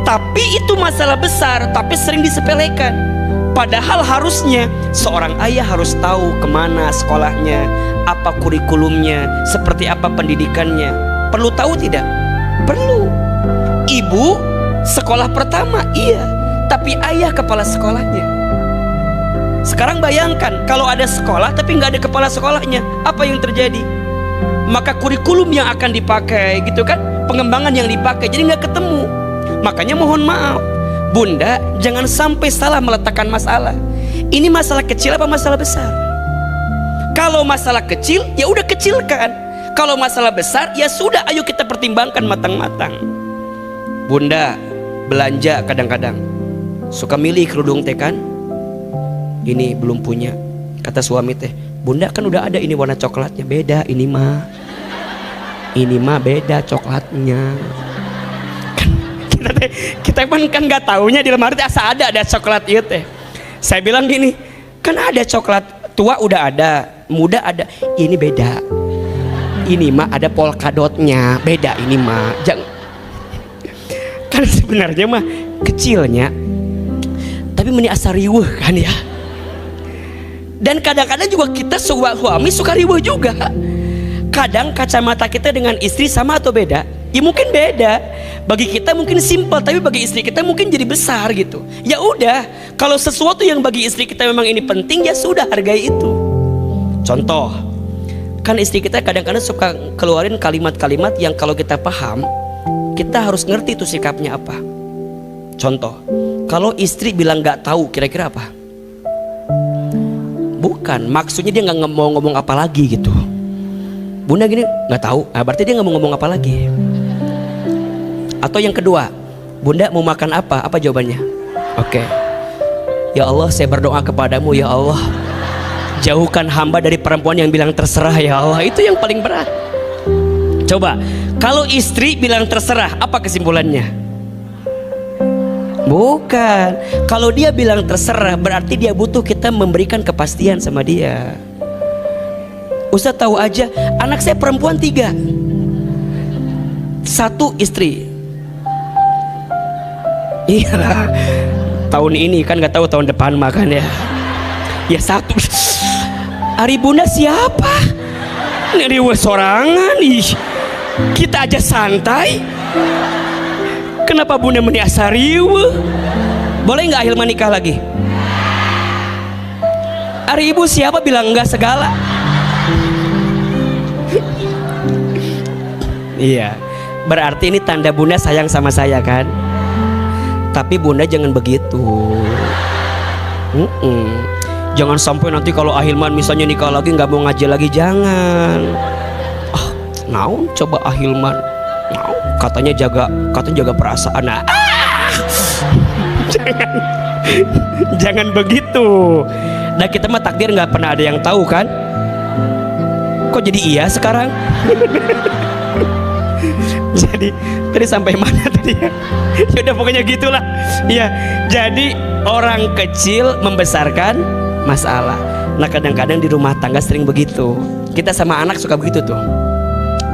Tapi itu masalah besar, tapi sering disepelekan. Padahal harusnya seorang ayah harus tahu kemana sekolahnya, apa kurikulumnya, seperti apa pendidikannya. Perlu tahu tidak? Perlu. Ibu sekolah pertama, iya, tapi ayah kepala sekolahnya. Sekarang bayangkan kalau ada sekolah tapi nggak ada kepala sekolahnya, apa yang terjadi? Maka kurikulum yang akan dipakai gitu kan, pengembangan yang dipakai jadi nggak ketemu. Makanya mohon maaf, Bunda jangan sampai salah meletakkan masalah. Ini masalah kecil apa masalah besar? Kalau masalah kecil ya udah kecilkan. Kalau masalah besar ya sudah, ayo kita pertimbangkan matang-matang. Bunda belanja kadang-kadang suka milih kerudung teh kan, ini belum punya. Kata suami teh, Bunda kan udah ada ini warna coklatnya. Beda ini mah, ini mah beda coklatnya. Kita kan nggak taunya di lemari asa ada coklat itu teh. Saya bilang gini, kan ada coklat tua udah ada, muda ada, ini beda. Ini mah ada polkadotnya, beda ini mah. Jangan. Kan sebenarnya mah kecilnya, tapi meni asa riweuh kan ya. Dan kadang-kadang juga kita suami suka riweuh juga. Kadang kacamata kita dengan istri sama atau beda? Ya mungkin beda. Bagi kita mungkin simpel, tapi bagi istri kita mungkin jadi besar gitu. Ya udah, kalau sesuatu yang bagi istri kita memang ini penting, ya sudah hargai itu. Contoh, kan istri kita kadang-kadang suka keluarin kalimat-kalimat yang kalau kita paham, kita harus ngerti itu sikapnya apa. Contoh, kalau istri bilang nggak tahu, kira-kira apa? Bukan, maksudnya dia nggak mau ngomong apa lagi gitu. Bunda gini, nggak tahu, nah berarti dia nggak mau ngomong apa lagi. Atau yang kedua, Bunda mau makan apa? Apa jawabannya? Oke. Ya Allah, saya berdoa kepadamu ya Allah, jauhkan hamba dari perempuan yang bilang terserah ya Allah. Itu yang paling berat. Coba, kalau istri bilang terserah, apa kesimpulannya? Bukan. Kalau dia bilang terserah, berarti dia butuh kita memberikan kepastian sama dia. Ustaz tahu aja, anak saya perempuan 3, 1 istri. Iya, tahun ini kan nggak tahu tahun depan makan ya. Ya 1. Ari bunda siapa? Ini sorangan ih. Kita aja santai. Kenapa bunda meniasariwe? Boleh nggak Ahilman nikah lagi? Ari ibu siapa bilang enggak segala? Iya, berarti ini tanda bunda sayang sama saya kan? Tapi bunda jangan begitu. Jangan sampai nanti kalau Ahilman misalnya nikah lagi nggak mau ngaji lagi, jangan. Naon coba Ahilman, katanya jaga perasaan. Jangan begitu. Nah kita mah takdir nggak pernah ada yang tahu kan? Kok jadi iya sekarang? Jadi tadi sampai mana tadi ya? Ya udah pokoknya gitulah. Ya, jadi orang kecil membesarkan masalah. Nah kadang-kadang di rumah tangga sering begitu. Kita sama anak suka begitu tuh.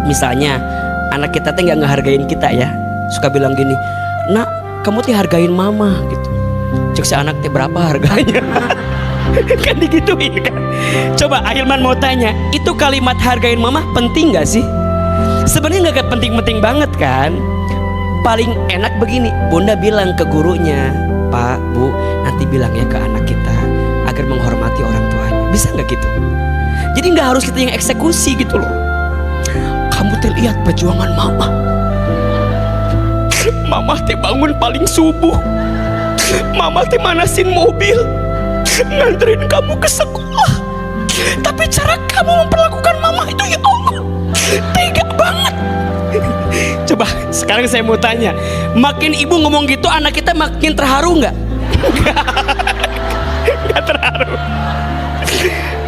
Misalnya anak kita tuh nggak ngehargain kita ya, suka bilang gini, nak kamu tuh hargain mama gitu. Cek si anak tuh berapa harganya? Kan digituin kan. Coba Ahilman mau tanya, itu kalimat hargain mama penting nggak sih? Sebenarnya nggak penting-penting banget kan. Paling enak begini, bunda bilang ke gurunya, Pak, Bu, nanti bilang ya ke anak kita agar menghormati orang tuanya. Bisa nggak gitu? Jadi nggak harus kita yang eksekusi gitu loh. Kamu terlihat perjuangan mama. Mama teh bangun paling subuh. Mama teh manasin mobil, nganterin kamu ke sekolah. Tapi cara kamu memperlakukan mama itu ya Allah, tega banget. Coba sekarang saya mau tanya, makin ibu ngomong gitu anak kita makin terharu nggak? Nggak terharu.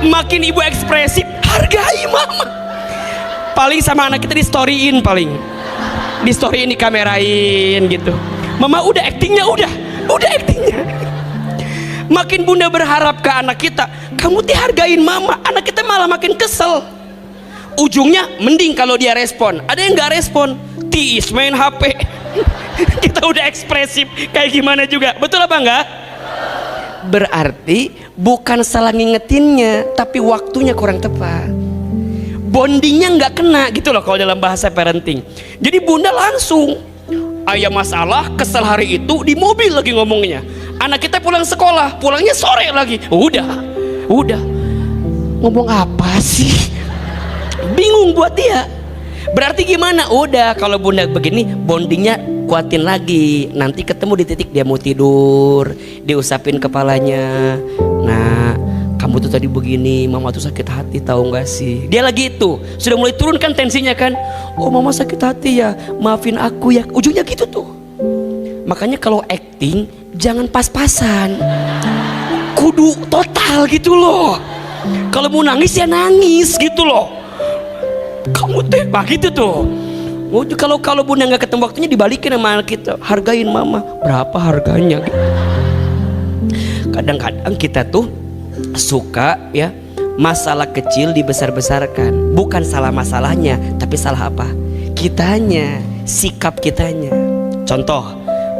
Makin ibu ekspresif, hargai mama. Paling sama anak kita di storyin, paling di storyin, dikamerain gitu. Mama udah actingnya, udah actingnya. Makin bunda berharap ke anak kita, kamu tuh hargain mama, anak kita malah makin kesel. Ujungnya mending kalau dia respon. Ada yang nggak respon, tiis main HP. Kita udah ekspresif kayak gimana juga, betul apa enggak? Berarti bukan salah ngingetinnya, tapi waktunya kurang tepat. Bondingnya nggak kena gitu loh kalau dalam bahasa parenting. Jadi bunda langsung ayah masalah kesel hari itu di mobil lagi ngomongnya. Anak kita pulang sekolah, pulangnya sore lagi. Udah ngomong apa sih? Bingung buat dia. Berarti gimana? Udah kalau bunda begini, bondingnya kuatin lagi. Nanti ketemu di titik dia mau tidur, diusapin kepalanya. Nah, kamu tuh tadi begini, mama tuh sakit hati, tahu nggak sih? Dia lagi itu sudah mulai turun kan tensinya kan? Oh mama sakit hati ya, maafin aku ya. Ujungnya gitu tuh. Makanya kalau acting jangan pas-pasan, kudu total gitu loh. Kalau mau nangis ya nangis gitu loh. Kamu teh gitu tuh. Kalau bunda nggak ketemu waktunya, dibalikin sama anak kita, hargain mama, berapa harganya? Kadang-kadang kita tuh suka ya masalah kecil dibesar-besarkan. Bukan salah masalahnya, tapi salah apa? Kitanya, sikap kitanya. Contoh,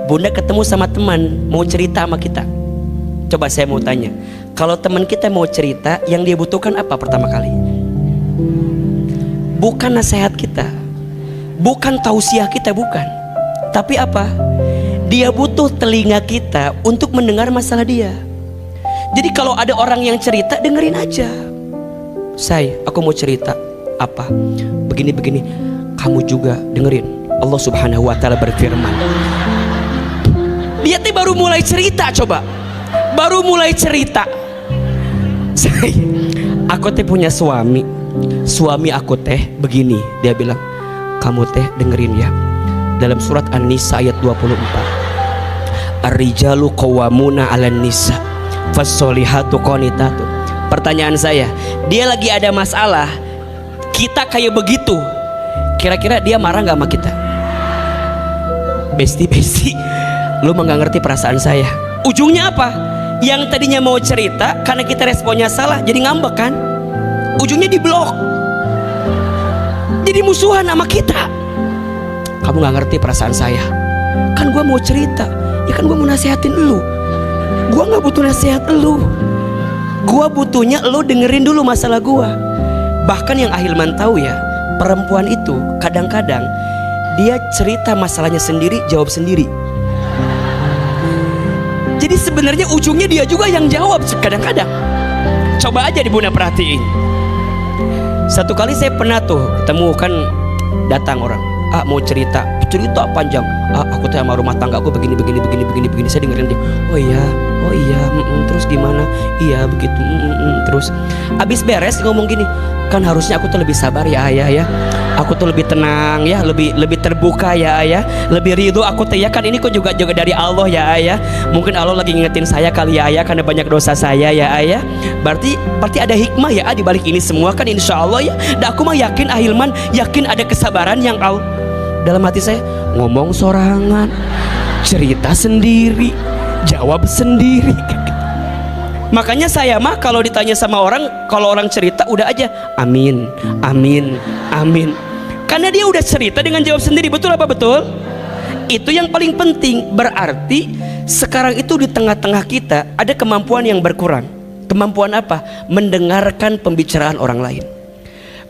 bunda ketemu sama teman mau cerita sama kita. Coba saya mau tanya, kalau teman kita mau cerita, yang dia butuhkan apa pertama kali? Bukan nasihat kita, bukan tausiah kita, bukan. Tapi apa? Dia butuh telinga kita untuk mendengar masalah dia. Jadi kalau ada orang yang cerita, dengerin aja. Aku mau cerita apa? Begini-begini. Kamu juga dengerin. Allah Subhanahu wa Ta'ala berfirman. Dia baru mulai cerita, coba. Baru mulai cerita. Aku punya suami. Suami aku begini. Dia bilang, kamu dengerin ya. Dalam surat An-Nisa ayat 24. Ar-rijalu qawwamuna 'alan nisa. Fasolihatu qanitatu. Pertanyaan saya, dia lagi ada masalah, kita kayak begitu, Kira-kira dia marah gak sama kita? Besti, lu mah gak ngerti perasaan saya. Ujungnya apa? Yang tadinya mau cerita, karena kita responnya salah, jadi ngambek kan? Ujungnya diblok, jadi musuhan sama kita. Kamu gak ngerti perasaan saya. Kan gua mau cerita, ya kan gua mau nasihatin lu. Gua gak butuh nasihat lu, gua butuhnya lu dengerin dulu masalah gua. Bahkan yang Ahilman tahu ya, perempuan itu kadang-kadang dia cerita masalahnya sendiri, jawab sendiri. Jadi sebenarnya ujungnya dia juga yang jawab kadang-kadang. Coba aja Bunda perhatiin. Satu kali saya pernah tuh ketemu kan, datang orang, mau cerita panjang. Aku tuh sama rumah tangga aku begini. Saya dengerin dia. Oh iya, terus gimana? Iya begitu. Terus abis beres ngomong gini, kan harusnya aku tuh lebih sabar ya ayah ya. Aku tuh lebih tenang ya, lebih terbuka ya ayah, lebih ridho aku tuh ya, kan ini kok juga dari Allah ya ayah. Mungkin Allah lagi ngingetin saya kali ya ayah, karena banyak dosa saya ya ayah. Berarti ada hikmah ya di balik ini semua kan, insya Allah ya. Dan aku mah yakin, Ahilman yakin ada kesabaran yang Allah. Dalam hati saya, ngomong sorangan, cerita sendiri, jawab sendiri. Makanya saya mah kalau ditanya sama orang, kalau orang cerita udah aja amin. Karena dia udah cerita dengan jawab sendiri. Betul apa betul? Itu yang paling penting. Berarti sekarang itu di tengah-tengah kita ada kemampuan yang berkurang. Kemampuan apa? Mendengarkan pembicaraan orang lain.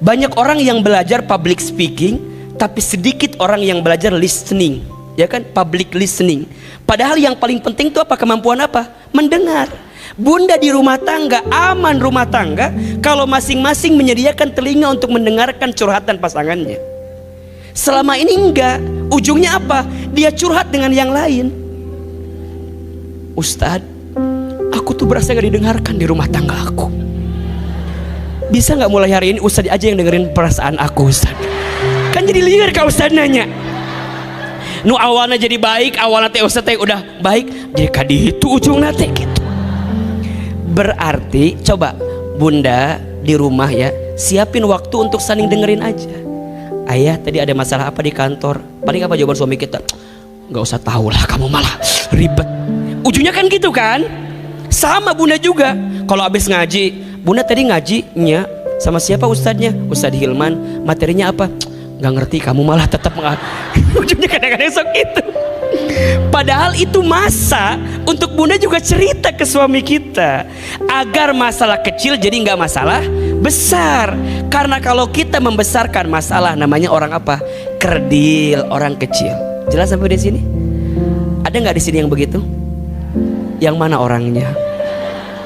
Banyak orang yang belajar public speaking, tapi sedikit orang yang belajar listening. Ya kan? Public listening. Padahal yang paling penting itu apa? Kemampuan apa? Mendengar. Bunda di rumah tangga, aman rumah tangga kalau masing-masing menyediakan telinga untuk mendengarkan curhatan pasangannya. Selama ini enggak, ujungnya apa? Dia curhat dengan yang lain. Ustadz, aku tuh berasa gak didengarkan di rumah tangga aku. Bisa gak mulai hari ini Ustadz aja yang dengerin perasaan aku Ustadz? Kan jadi liar kak Ustadz nanya. Nu awalnya jadi baik, awalnya teh Ustadz teh udah baik, jadi kadi itu ujungnya teh gitu. Berarti coba Bunda di rumah ya, siapin waktu untuk saling dengerin aja. Ayah tadi ada masalah apa di kantor? Paling apa jawaban suami kita? Gak usah tahu lah, kamu malah ribet. Ujungnya kan gitu kan? Sama Bunda juga. Kalau habis ngaji, Bunda tadi ngajinya sama siapa ustadznya? Ustadz Hilman. Materinya apa? Gak ngerti, kamu malah tetap ujungnya kadang-kadang sok itu. Padahal itu masa untuk Bunda juga cerita ke suami kita, agar masalah kecil jadi nggak masalah besar. Karena kalau kita membesarkan masalah, namanya orang apa? Kerdil, orang kecil. Jelas sampai di sini? Ada nggak di sini yang begitu? Yang mana orangnya?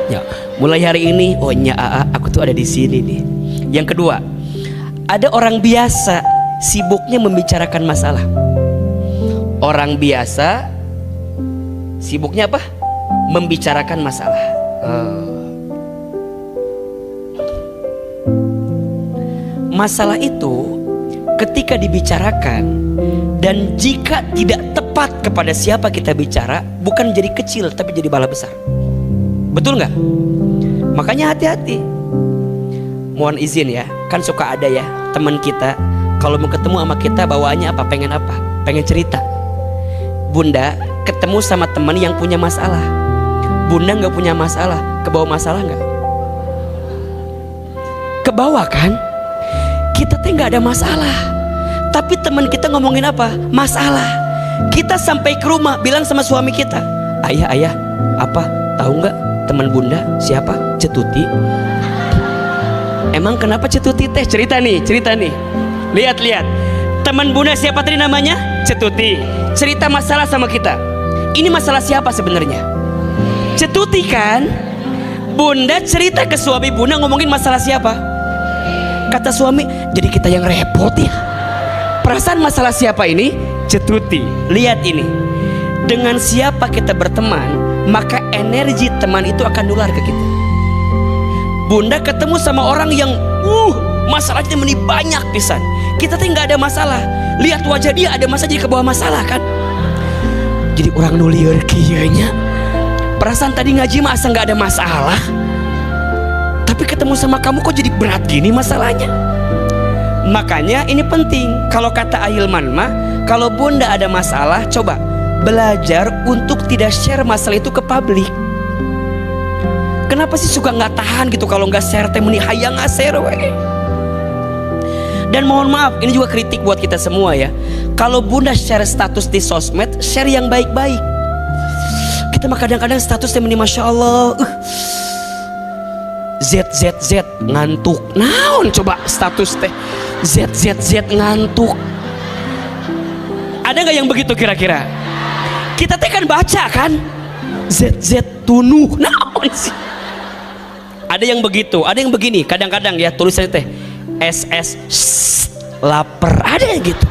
Ya, mulai hari ini, oh nya aku tuh ada di sini nih. Yang kedua, ada orang biasa sibuknya membicarakan masalah. Orang biasa sibuknya apa? Membicarakan masalah. Masalah itu ketika dibicarakan dan jika tidak tepat kepada siapa kita bicara, bukan jadi kecil tapi jadi bala besar. Betul nggak? Makanya hati-hati. Mohon izin ya, kan suka ada ya teman kita kalau mau ketemu sama kita bawaannya apa? Pengen apa? Pengen cerita. Bunda ketemu sama teman yang punya masalah, Bunda nggak punya masalah, kebawa masalah nggak? Kebawa kan? Kita teh nggak ada masalah, tapi teman kita ngomongin apa? Masalah. Kita sampai ke rumah bilang sama suami kita, ayah, apa? Tahu nggak teman Bunda siapa? Cetuti. Emang kenapa Cetuti teh? Cerita nih. Lihat. Teman Bunda siapa tadi namanya? Cetuti. Cerita masalah sama kita. Ini masalah siapa sebenarnya? Cetuti kan? Bunda cerita ke suami Bunda ngomongin masalah siapa? Kata suami, jadi kita yang repot ya. Perasaan masalah siapa ini? Cetuti. Lihat ini. Dengan siapa kita berteman, maka energi teman itu akan nular ke kita. Bunda ketemu sama orang yang masalahnya meni banyak pisan. Kita tuh nggak ada masalah. Lihat wajah dia ada masalah jadi kebawa masalah kan. Jadi orang nulieur kiyeunya. Perasaan tadi ngaji mah asa nggak ada masalah. Tapi ketemu sama kamu kok jadi berat gini masalahnya. Makanya ini penting. Kalau kata Ahilman mah, kalau bunda ada masalah, coba belajar untuk tidak share masalah itu ke publik. Kenapa sih suka nggak tahan gitu kalau nggak share teh meni hayang nggak share we. Dan mohon maaf, ini juga kritik buat kita semua ya. Kalau bunda share status di sosmed, share yang baik-baik. Kita mah kadang-kadang status teh meni masya Allah. ZZZ ngantuk. Naon coba status teh ZZZ ngantuk. Ada nggak yang begitu kira-kira? Kita teh kan baca kan ZZ tunuh. Naon sih? Ada yang begitu, ada yang begini. Kadang-kadang ya tulisannya teh SS lapar. Ada yang gitu.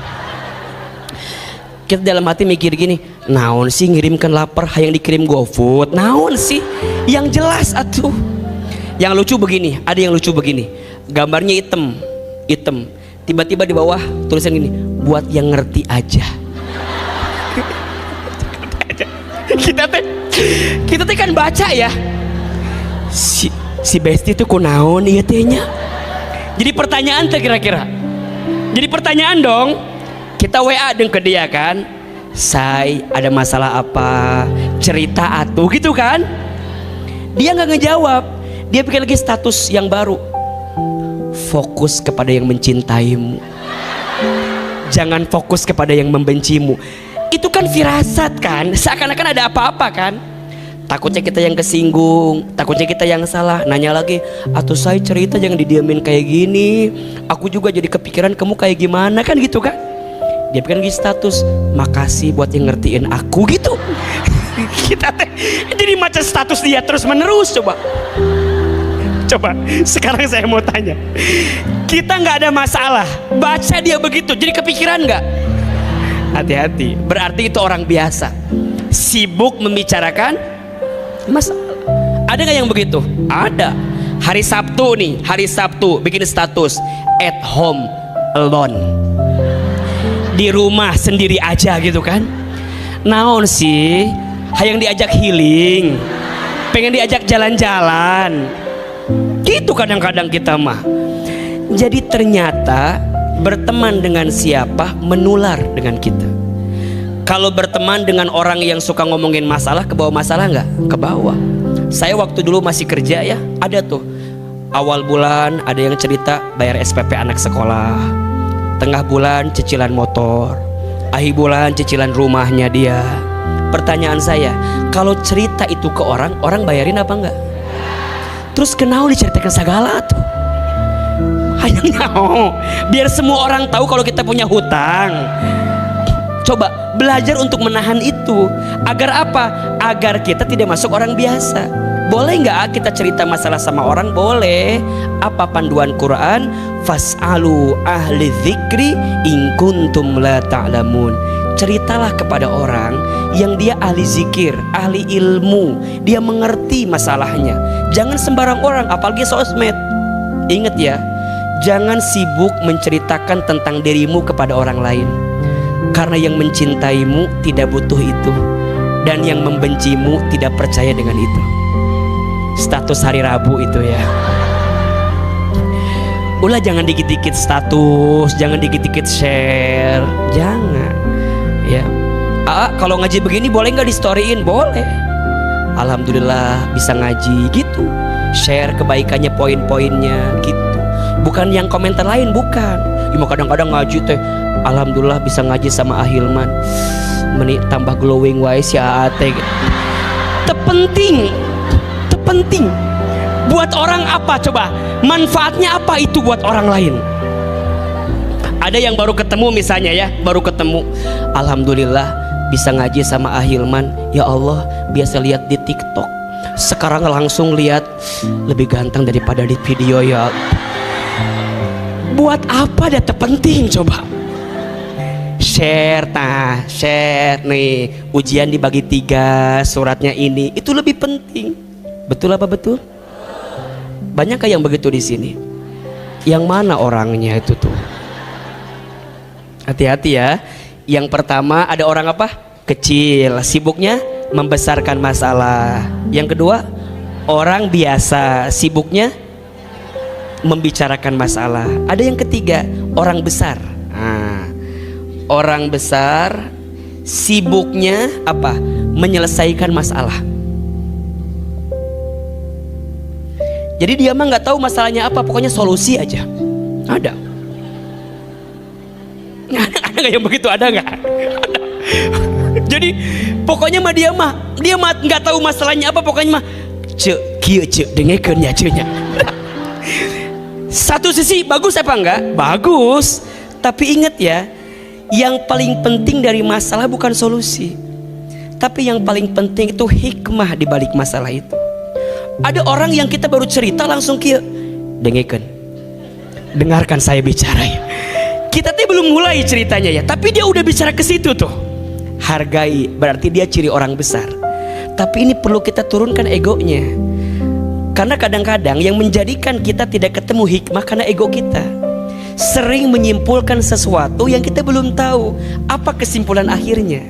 Kita dalam hati mikir gini, naon sih ngirimkan lapar hayang dikirim GoFood. Naon sih? Yang jelas atuh. Yang lucu begini, ada yang lucu begini. Gambarnya hitam. Tiba-tiba di bawah tulisan gini, buat yang ngerti aja. kita teh kan baca ya. Si Besti itu kunaon ieu teh nya. Jadi pertanyaan teh kira-kira. Jadi pertanyaan dong. Kita WA deng ke dia kan. Say, ada masalah apa? Cerita atuh gitu kan. Dia nggak ngejawab. Dia bikin lagi status yang baru. Fokus kepada yang mencintaimu. Jangan fokus kepada yang membencimu. Itu kan firasat kan. Seakan-akan ada apa-apa kan. Takutnya kita yang kesinggung, takutnya kita yang salah. Nanya lagi, atuh saya cerita jangan didiamin kayak gini. Aku juga jadi kepikiran kamu kayak gimana kan gitu kan. Dia bikin lagi status, makasih buat yang ngertiin aku gitu. Kita teh jadi macam status dia terus menerus. Coba sekarang saya mau tanya, kita nggak ada masalah, baca dia begitu, jadi kepikiran nggak? Hati-hati, berarti itu orang biasa, sibuk membicarakan masalah. Ada nggak yang begitu? Ada. Hari Sabtu nih, hari Sabtu bikin status at home alone, di rumah sendiri aja gitu kan. Naon sih, hayang diajak healing, pengen diajak jalan-jalan gitu kadang-kadang kita mah. Jadi ternyata berteman dengan siapa menular dengan kita. Kalau berteman dengan orang yang suka ngomongin masalah, ke bawah masalah nggak? Ke bawah. Saya waktu dulu masih kerja ya, ada tuh awal bulan ada yang cerita bayar SPP anak sekolah, tengah bulan cicilan motor, akhir bulan cicilan rumahnya dia. Pertanyaan saya, kalau cerita itu ke orang, orang bayarin apa enggak? Terus kenal diceritakan segala tuh. Hanya biar semua orang tahu kalau kita punya hutang. Coba belajar untuk menahan itu. Agar apa? Agar kita tidak masuk orang biasa. Boleh nggak kita cerita masalah sama orang? Boleh. Apa panduan Quran? Fas'alu ahli dzikri in kuntum la ta'lamun. Ceritalah kepada orang yang dia ahli zikir, ahli ilmu, dia mengerti masalahnya. Jangan sembarang orang, apalagi sosmed. Ingat ya, jangan sibuk menceritakan tentang dirimu kepada orang lain. Karena yang mencintaimu tidak butuh itu, dan yang membencimu tidak percaya dengan itu. Status hari Rabu itu ya. Ulah jangan dikit-dikit status, jangan dikit-dikit share, jangan. Ya, kalau ngaji begini boleh nggak di storyin? Boleh. Alhamdulillah bisa ngaji gitu. Share kebaikannya, poin-poinnya gitu. Bukan yang komentar lain, bukan. Cuma kadang-kadang ngaji teh, alhamdulillah bisa ngaji sama Ahilman. Meni tambah glowing wise ya ate. Terpenting. Buat orang apa coba? Manfaatnya apa itu buat orang lain? Ada yang baru ketemu misalnya ya, baru ketemu, alhamdulillah bisa ngaji sama Ahilman. Ya Allah, biasa lihat di TikTok, sekarang langsung lihat lebih ganteng daripada di video ya. Buat apa dia terpenting coba? Share nih, ujian dibagi 3, suratnya ini, itu lebih penting. Betul apa betul? Banyak yang begitu di sini? Yang mana orangnya itu tuh? Hati-hati ya. Yang pertama ada orang apa? Kecil, sibuknya membesarkan masalah. Yang kedua, orang biasa, sibuknya membicarakan masalah. Ada yang ketiga, orang besar. Nah, orang besar sibuknya apa? Menyelesaikan masalah. Jadi dia mah nggak tahu masalahnya apa, pokoknya solusi aja. Ada. Ada nggak yang begitu? Ada nggak? Ada. Jadi pokoknya mah dia mah nggak tahu masalahnya apa, pokoknya mah kieu dengekeun nya nya. Satu sisi bagus apa enggak? Bagus. Tapi ingat ya, yang paling penting dari masalah bukan solusi, tapi yang paling penting itu hikmah di balik masalah itu. Ada orang yang kita baru cerita langsung kieu dengekeun. Dengarkan saya bicara ya. Kita teh belum mulai ceritanya ya, tapi dia udah bicara ke situ tuh. Hargai, berarti dia ciri orang besar. Tapi ini perlu kita turunkan egonya. Karena kadang-kadang yang menjadikan kita tidak ketemu hikmah karena ego kita. Sering menyimpulkan sesuatu yang kita belum tahu apa kesimpulan akhirnya.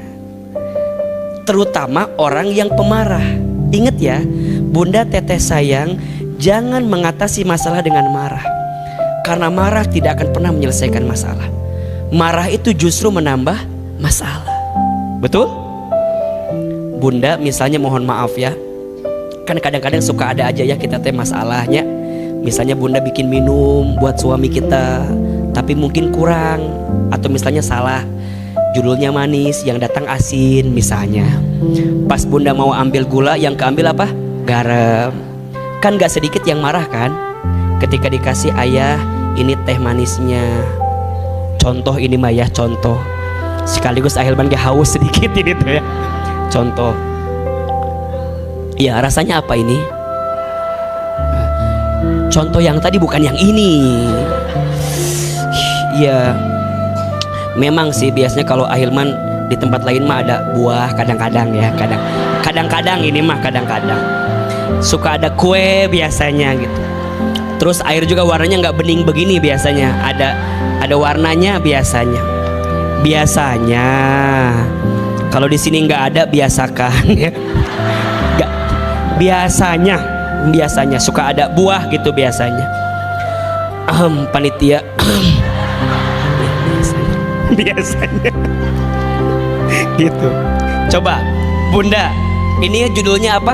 Terutama orang yang pemarah. Ingat ya, Bunda Teteh sayang, jangan mengatasi masalah dengan marah. Karena marah tidak akan pernah menyelesaikan masalah. Marah itu justru menambah masalah. Betul? Bunda misalnya mohon maaf ya, kan kadang-kadang suka ada aja ya kita teh masalahnya. Misalnya Bunda bikin minum buat suami kita, tapi mungkin kurang, atau misalnya salah, judulnya manis, yang datang asin misalnya. Pas Bunda mau ambil gula, yang keambil apa? Garam. Kan gak sedikit yang marah kan? Ketika dikasih ayah, ini teh manisnya. Contoh ini mah ya, contoh. Sekaligus Ahilman gak haus sedikit ini tuh ya. Contoh. Ya rasanya apa ini? Contoh yang tadi bukan yang ini. Ya memang sih biasanya kalau Ahilman di tempat lain mah ada buah kadang-kadang ya. Kadang-kadang ini mah kadang-kadang suka ada kue biasanya gitu. Terus air juga warnanya nggak bening begini biasanya. Ada warnanya biasanya. Biasanya kalau di sini nggak ada, biasakan ya. Nggak, biasanya suka ada buah gitu biasanya. Panitia biasanya gitu. Coba Bunda, ini judulnya apa?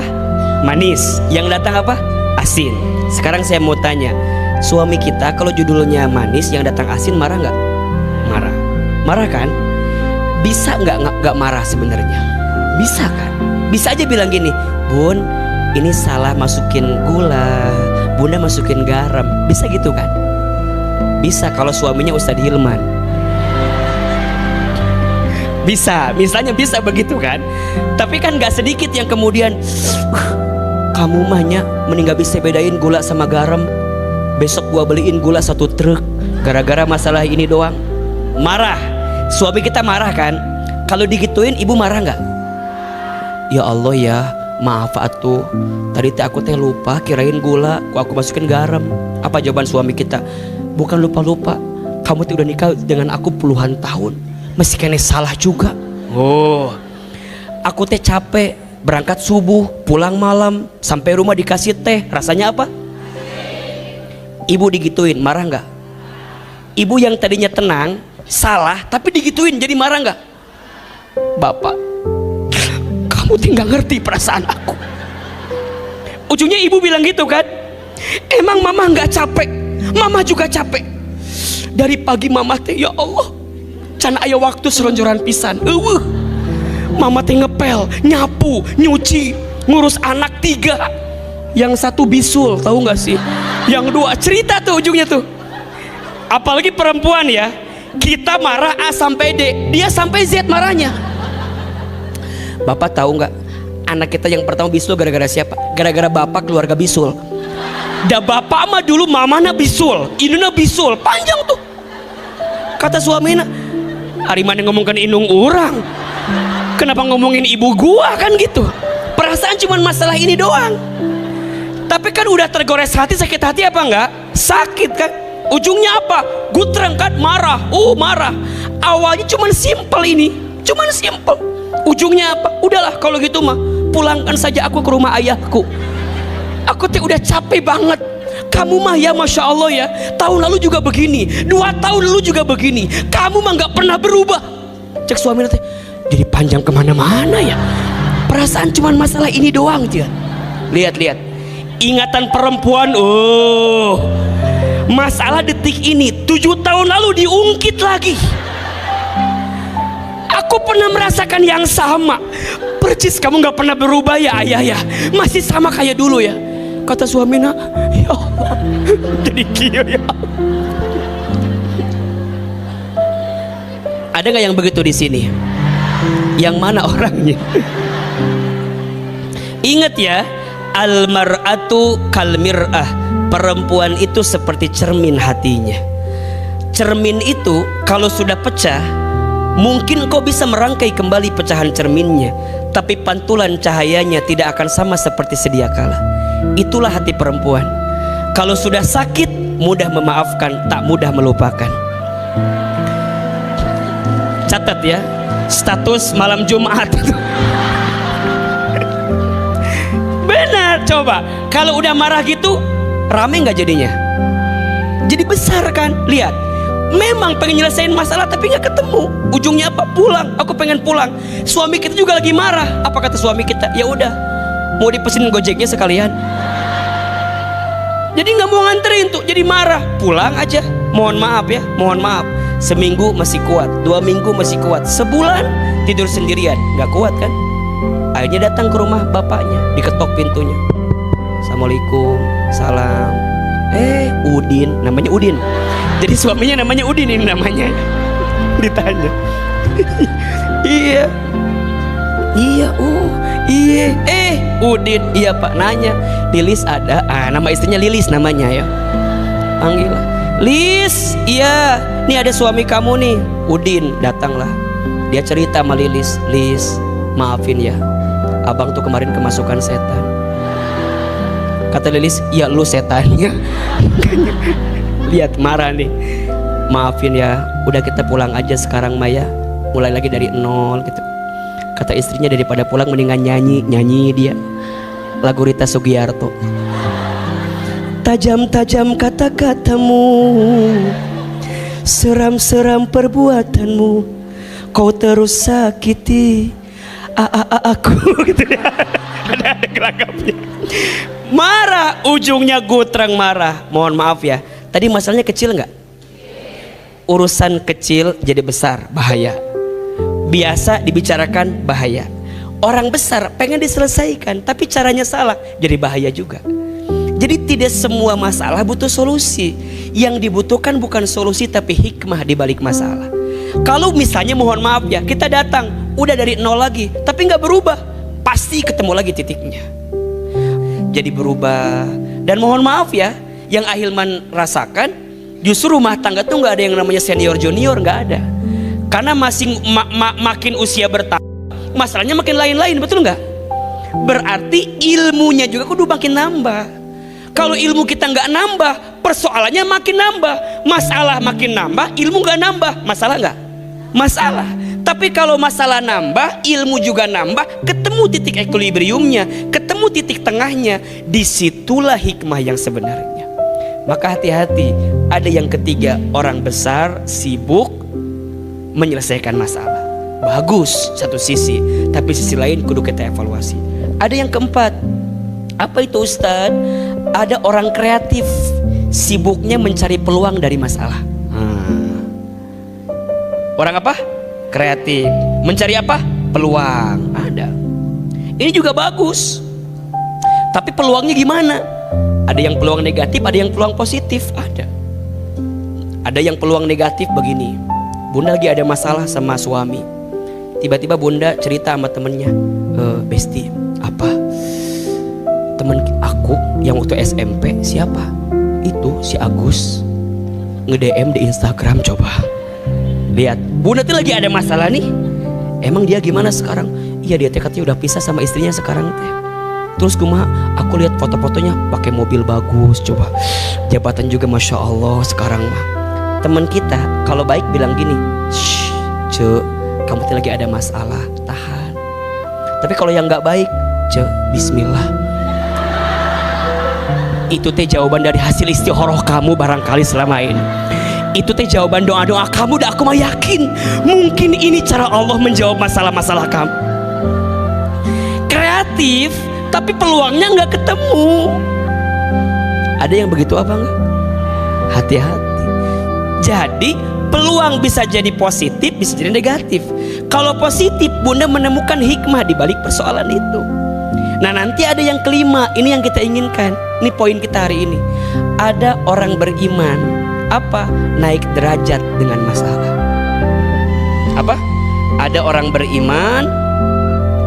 Manis. Yang datang apa? Asin. Sekarang saya mau tanya, suami kita kalau judulnya manis yang datang asin marah nggak? Marah kan? Bisa nggak marah sebenarnya? Bisa kan? Bisa aja bilang gini, Bun, ini salah masukin gula, Bunda masukin garam. Bisa gitu kan? Bisa kalau suaminya Ustadz Hilman. Bisa, misalnya bisa begitu kan? Tapi kan nggak sedikit yang kemudian kamu mahnya mending gak bisa bedain gula sama garam. Besok gua beliin gula 1 truk gara-gara masalah ini doang. Marah. Suami kita marah kan? Kalau digituin ibu marah nggak? Ya Allah ya, maaf atuh. Tadi teh aku teh lupa kirain gula, aku masukin garam. Apa jawaban suami kita? Bukan lupa-lupa. Kamu tuh udah nikah dengan aku puluhan tahun, masih kena salah juga. Oh, aku teh capek berangkat subuh, pulang malam, sampai rumah dikasih teh. Rasanya apa? Ibu digituin, marah nggak? Ibu yang tadinya tenang, salah, tapi digituin jadi marah nggak? Bapak, kamu tinggal ngerti perasaan aku. Ujungnya ibu bilang gitu kan? Emang mama nggak capek? Mama juga capek. Dari pagi mama teh, ya Allah, can aya waktu selonjoran pisan. Mama teh ngepel, nyapu, nyuci, ngurus anak 3. Yang 1 bisul, tahu nggak sih? Yang 2 cerita tuh ujungnya tuh. Apalagi perempuan ya, kita marah A sampai D, dia sampai Z marahnya. Bapak tahu nggak, anak kita yang pertama bisul gara-gara siapa? Gara-gara bapak keluarga bisul. Da bapak mah dulu mamana bisul, induna bisul, panjang tuh. Kata suaminya, hari mana ngomongkan indung orang, kenapa ngomongin ibu gua kan gitu. Perasaan cuma masalah ini doang. Tapi kan udah tergores hati, sakit hati apa enggak? Sakit kan? Ujungnya apa? Gutreng kan? Marah. Marah. Awalnya cuman simpel ini, cuman simpel. Ujungnya apa? Udahlah kalau gitu mah, pulangkan saja aku ke rumah ayahku. Aku teh udah capek banget. kamu mah ya Masya Allah ya, tahun lalu juga begini, 2 tahun lalu juga begini, kamu mah nggak pernah berubah. Cek suami nanti, jadi panjang kemana-mana ya, perasaan cuman masalah ini doang dia. Lihat-lihat, ingatan perempuan, masalah detik ini 7 tahun lalu diungkit lagi. Aku pernah merasakan yang sama percis, kamu nggak pernah berubah ya ayah ya, masih sama kayak dulu ya. Kata suaminya, ya Allah, jadi kio ya. Ada nggak yang begitu di sini? Yang mana orangnya? Ingat ya, almar'atu kalmir'ah, perempuan itu seperti cermin hatinya. Cermin itu kalau sudah pecah, mungkin kau bisa merangkai kembali pecahan cerminnya, tapi pantulan cahayanya tidak akan sama seperti sedia kala. Itulah hati perempuan. Kalau sudah sakit, mudah memaafkan, tak mudah melupakan. Catat ya, status malam Jumat. Benar, coba. Kalau udah marah gitu, rame nggak jadinya? Jadi besar kan? Lihat, memang pengen nyelesain masalah tapi nggak ketemu. Ujungnya apa? Pulang. Aku pengen pulang. Suami kita juga lagi marah. Apa kata suami kita? Ya udah, mau dipesenin gojeknya sekalian. Jadi nggak mau nganterin tuh, jadi marah. Pulang aja. Mohon maaf ya, mohon maaf. Seminggu masih kuat, 2 minggu masih kuat, sebulan tidur sendirian, nggak kuat kan? Akhirnya datang ke rumah bapaknya, diketok pintunya. Assalamualaikum, salam. Udin, namanya Udin. Jadi suaminya namanya Udin, ini namanya. Ditanya. Iya. Iya, iya. Udin, iya Pak. Nanya, Lilis ada? Nama istrinya Lilis namanya ya. Panggil, Lis, iya. Nih ada suami kamu nih, Udin. Datanglah. Dia cerita sama Lilis, Lis, maafin ya, abang tuh kemarin kemasukan setan. Kata Lilis, ya lu setannya. Lihat marah nih. Maafin ya, udah kita pulang aja sekarang Maya, mulai lagi dari nol gitu. Kata istrinya, daripada pulang mendingan nyanyi dia lagu Rita Sugiarto. Tajam-tajam kata-katamu, seram-seram perbuatanmu, kau terus sakiti aku gitu ya. Ada gelagapnya. Marah, ujungnya gutrang marah. Mohon maaf ya, tadi masalahnya kecil nggak? Urusan kecil jadi besar, bahaya. Biasa dibicarakan, bahaya. Orang besar pengen diselesaikan, tapi caranya salah, jadi bahaya juga. Jadi tidak semua masalah butuh solusi. Yang dibutuhkan bukan solusi tapi hikmah di balik masalah. Kalau misalnya mohon maaf ya, kita datang udah dari nol lagi tapi nggak berubah, pasti ketemu lagi titiknya. Jadi berubah. Dan mohon maaf ya, yang Ahilman rasakan, justru rumah tangga tuh nggak ada yang namanya senior junior, nggak ada. Karena makin usia bertambah, masalahnya makin lain-lain, betul nggak? Berarti ilmunya juga kudu makin nambah. Kalau ilmu kita nggak nambah, persoalannya makin nambah. Masalah makin nambah, ilmu nggak nambah, masalah nggak? Masalah. Tapi kalau masalah nambah, ilmu juga nambah, ketemu titik equilibriumnya, ketemu titik tengahnya, disitulah hikmah yang sebenarnya. Maka hati-hati, ada yang ketiga, orang besar sibuk menyelesaikan masalah. Bagus satu sisi, tapi sisi lain kudu kita evaluasi. Ada yang keempat, apa itu Ustadz? Ada orang kreatif, sibuknya mencari peluang dari masalah. Orang apa? Kreatif, mencari apa? Peluang. Ada. Ini juga bagus. Tapi peluangnya gimana? Ada yang peluang negatif, ada yang peluang positif. Ada yang peluang negatif begini. Bunda lagi ada masalah sama suami. Tiba-tiba bunda cerita sama temennya, Besti, apa? Temen aku yang waktu SMP, siapa? Itu si Agus, nge-DM di Instagram. Coba lihat, bunda tuh lagi ada masalah nih. Emang dia gimana sekarang? Iya, dia katanya udah pisah sama istrinya sekarang teh. Terus kumaha, aku lihat foto-fotonya pakai mobil bagus, coba jabatan juga masya Allah sekarang mah. Teman kita kalau baik bilang gini, shh, ce, kamu tuh lagi ada masalah, tahan. Tapi kalau yang nggak baik, ce, Bismillah. Itu teh jawaban dari hasil istikharah kamu barangkali selama ini. Itu teh jawaban doa-doa kamu, dan aku mah yakin mungkin ini cara Allah menjawab masalah-masalah kamu. Kreatif tapi peluangnya nggak ketemu. Ada yang begitu apa enggak? Hati-hati. Jadi peluang bisa jadi positif, bisa jadi negatif. Kalau positif, Bunda menemukan hikmah di balik persoalan itu. Nah, nanti ada yang kelima, ini yang kita inginkan. Ini poin kita hari ini. Ada orang beriman, apa? Naik derajat dengan masalah. Apa? Ada orang beriman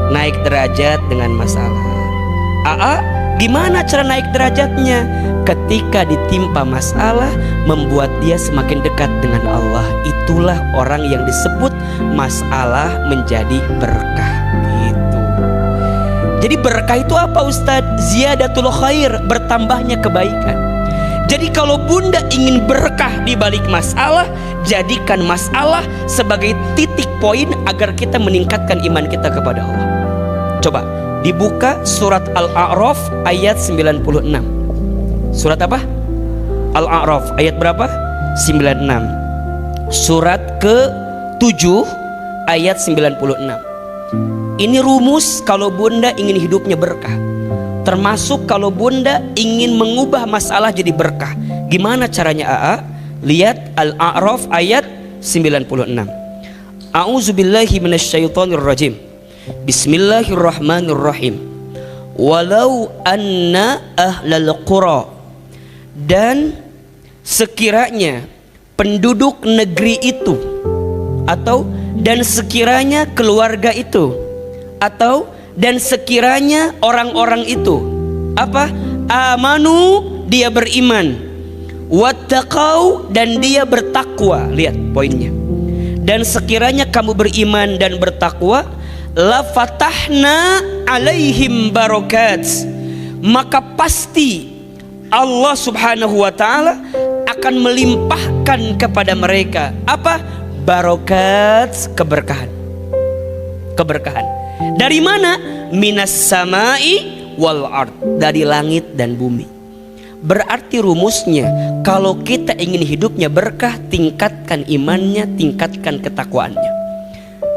naik derajat dengan masalah. Gimana cara naik derajatnya? Ketika ditimpa masalah, membuat dia semakin dekat dengan Allah. Itulah orang yang disebut masalah menjadi berkah. Gitu. Jadi berkah itu apa, Ustadz? Ziyadatul khair, bertambahnya kebaikan. Jadi kalau Bunda ingin berkah di balik masalah, jadikan masalah sebagai titik poin agar kita meningkatkan iman kita kepada Allah. Coba dibuka surat Al-A'raf ayat 96. Surat apa? Al-A'raf ayat berapa? 96. Surat ke-7 ayat 96. Ini rumus kalau Bunda ingin hidupnya berkah. Termasuk kalau Bunda ingin mengubah masalah jadi berkah. Gimana caranya, AA? Lihat Al-A'raf ayat 96. A'udzubillahi minasyaitonirrajim. Bismillahirrahmanirrahim. Walau anna ahlal qura, dan sekiranya penduduk negeri itu, atau dan sekiranya keluarga itu, atau dan sekiranya orang-orang itu, apa? Amanu, dia beriman, wattaqau, dan dia bertakwa. Lihat poinnya. Dan sekiranya kamu beriman dan bertakwa, la fatahna alaihim barakat, maka pasti Allah subhanahu wa ta'ala akan melimpahkan kepada mereka apa? Barakat, keberkahan. Keberkahan dari mana? Minas samai wal ard, dari langit dan bumi. Berarti rumusnya, kalau kita ingin hidupnya berkah, tingkatkan imannya, tingkatkan ketakwaannya.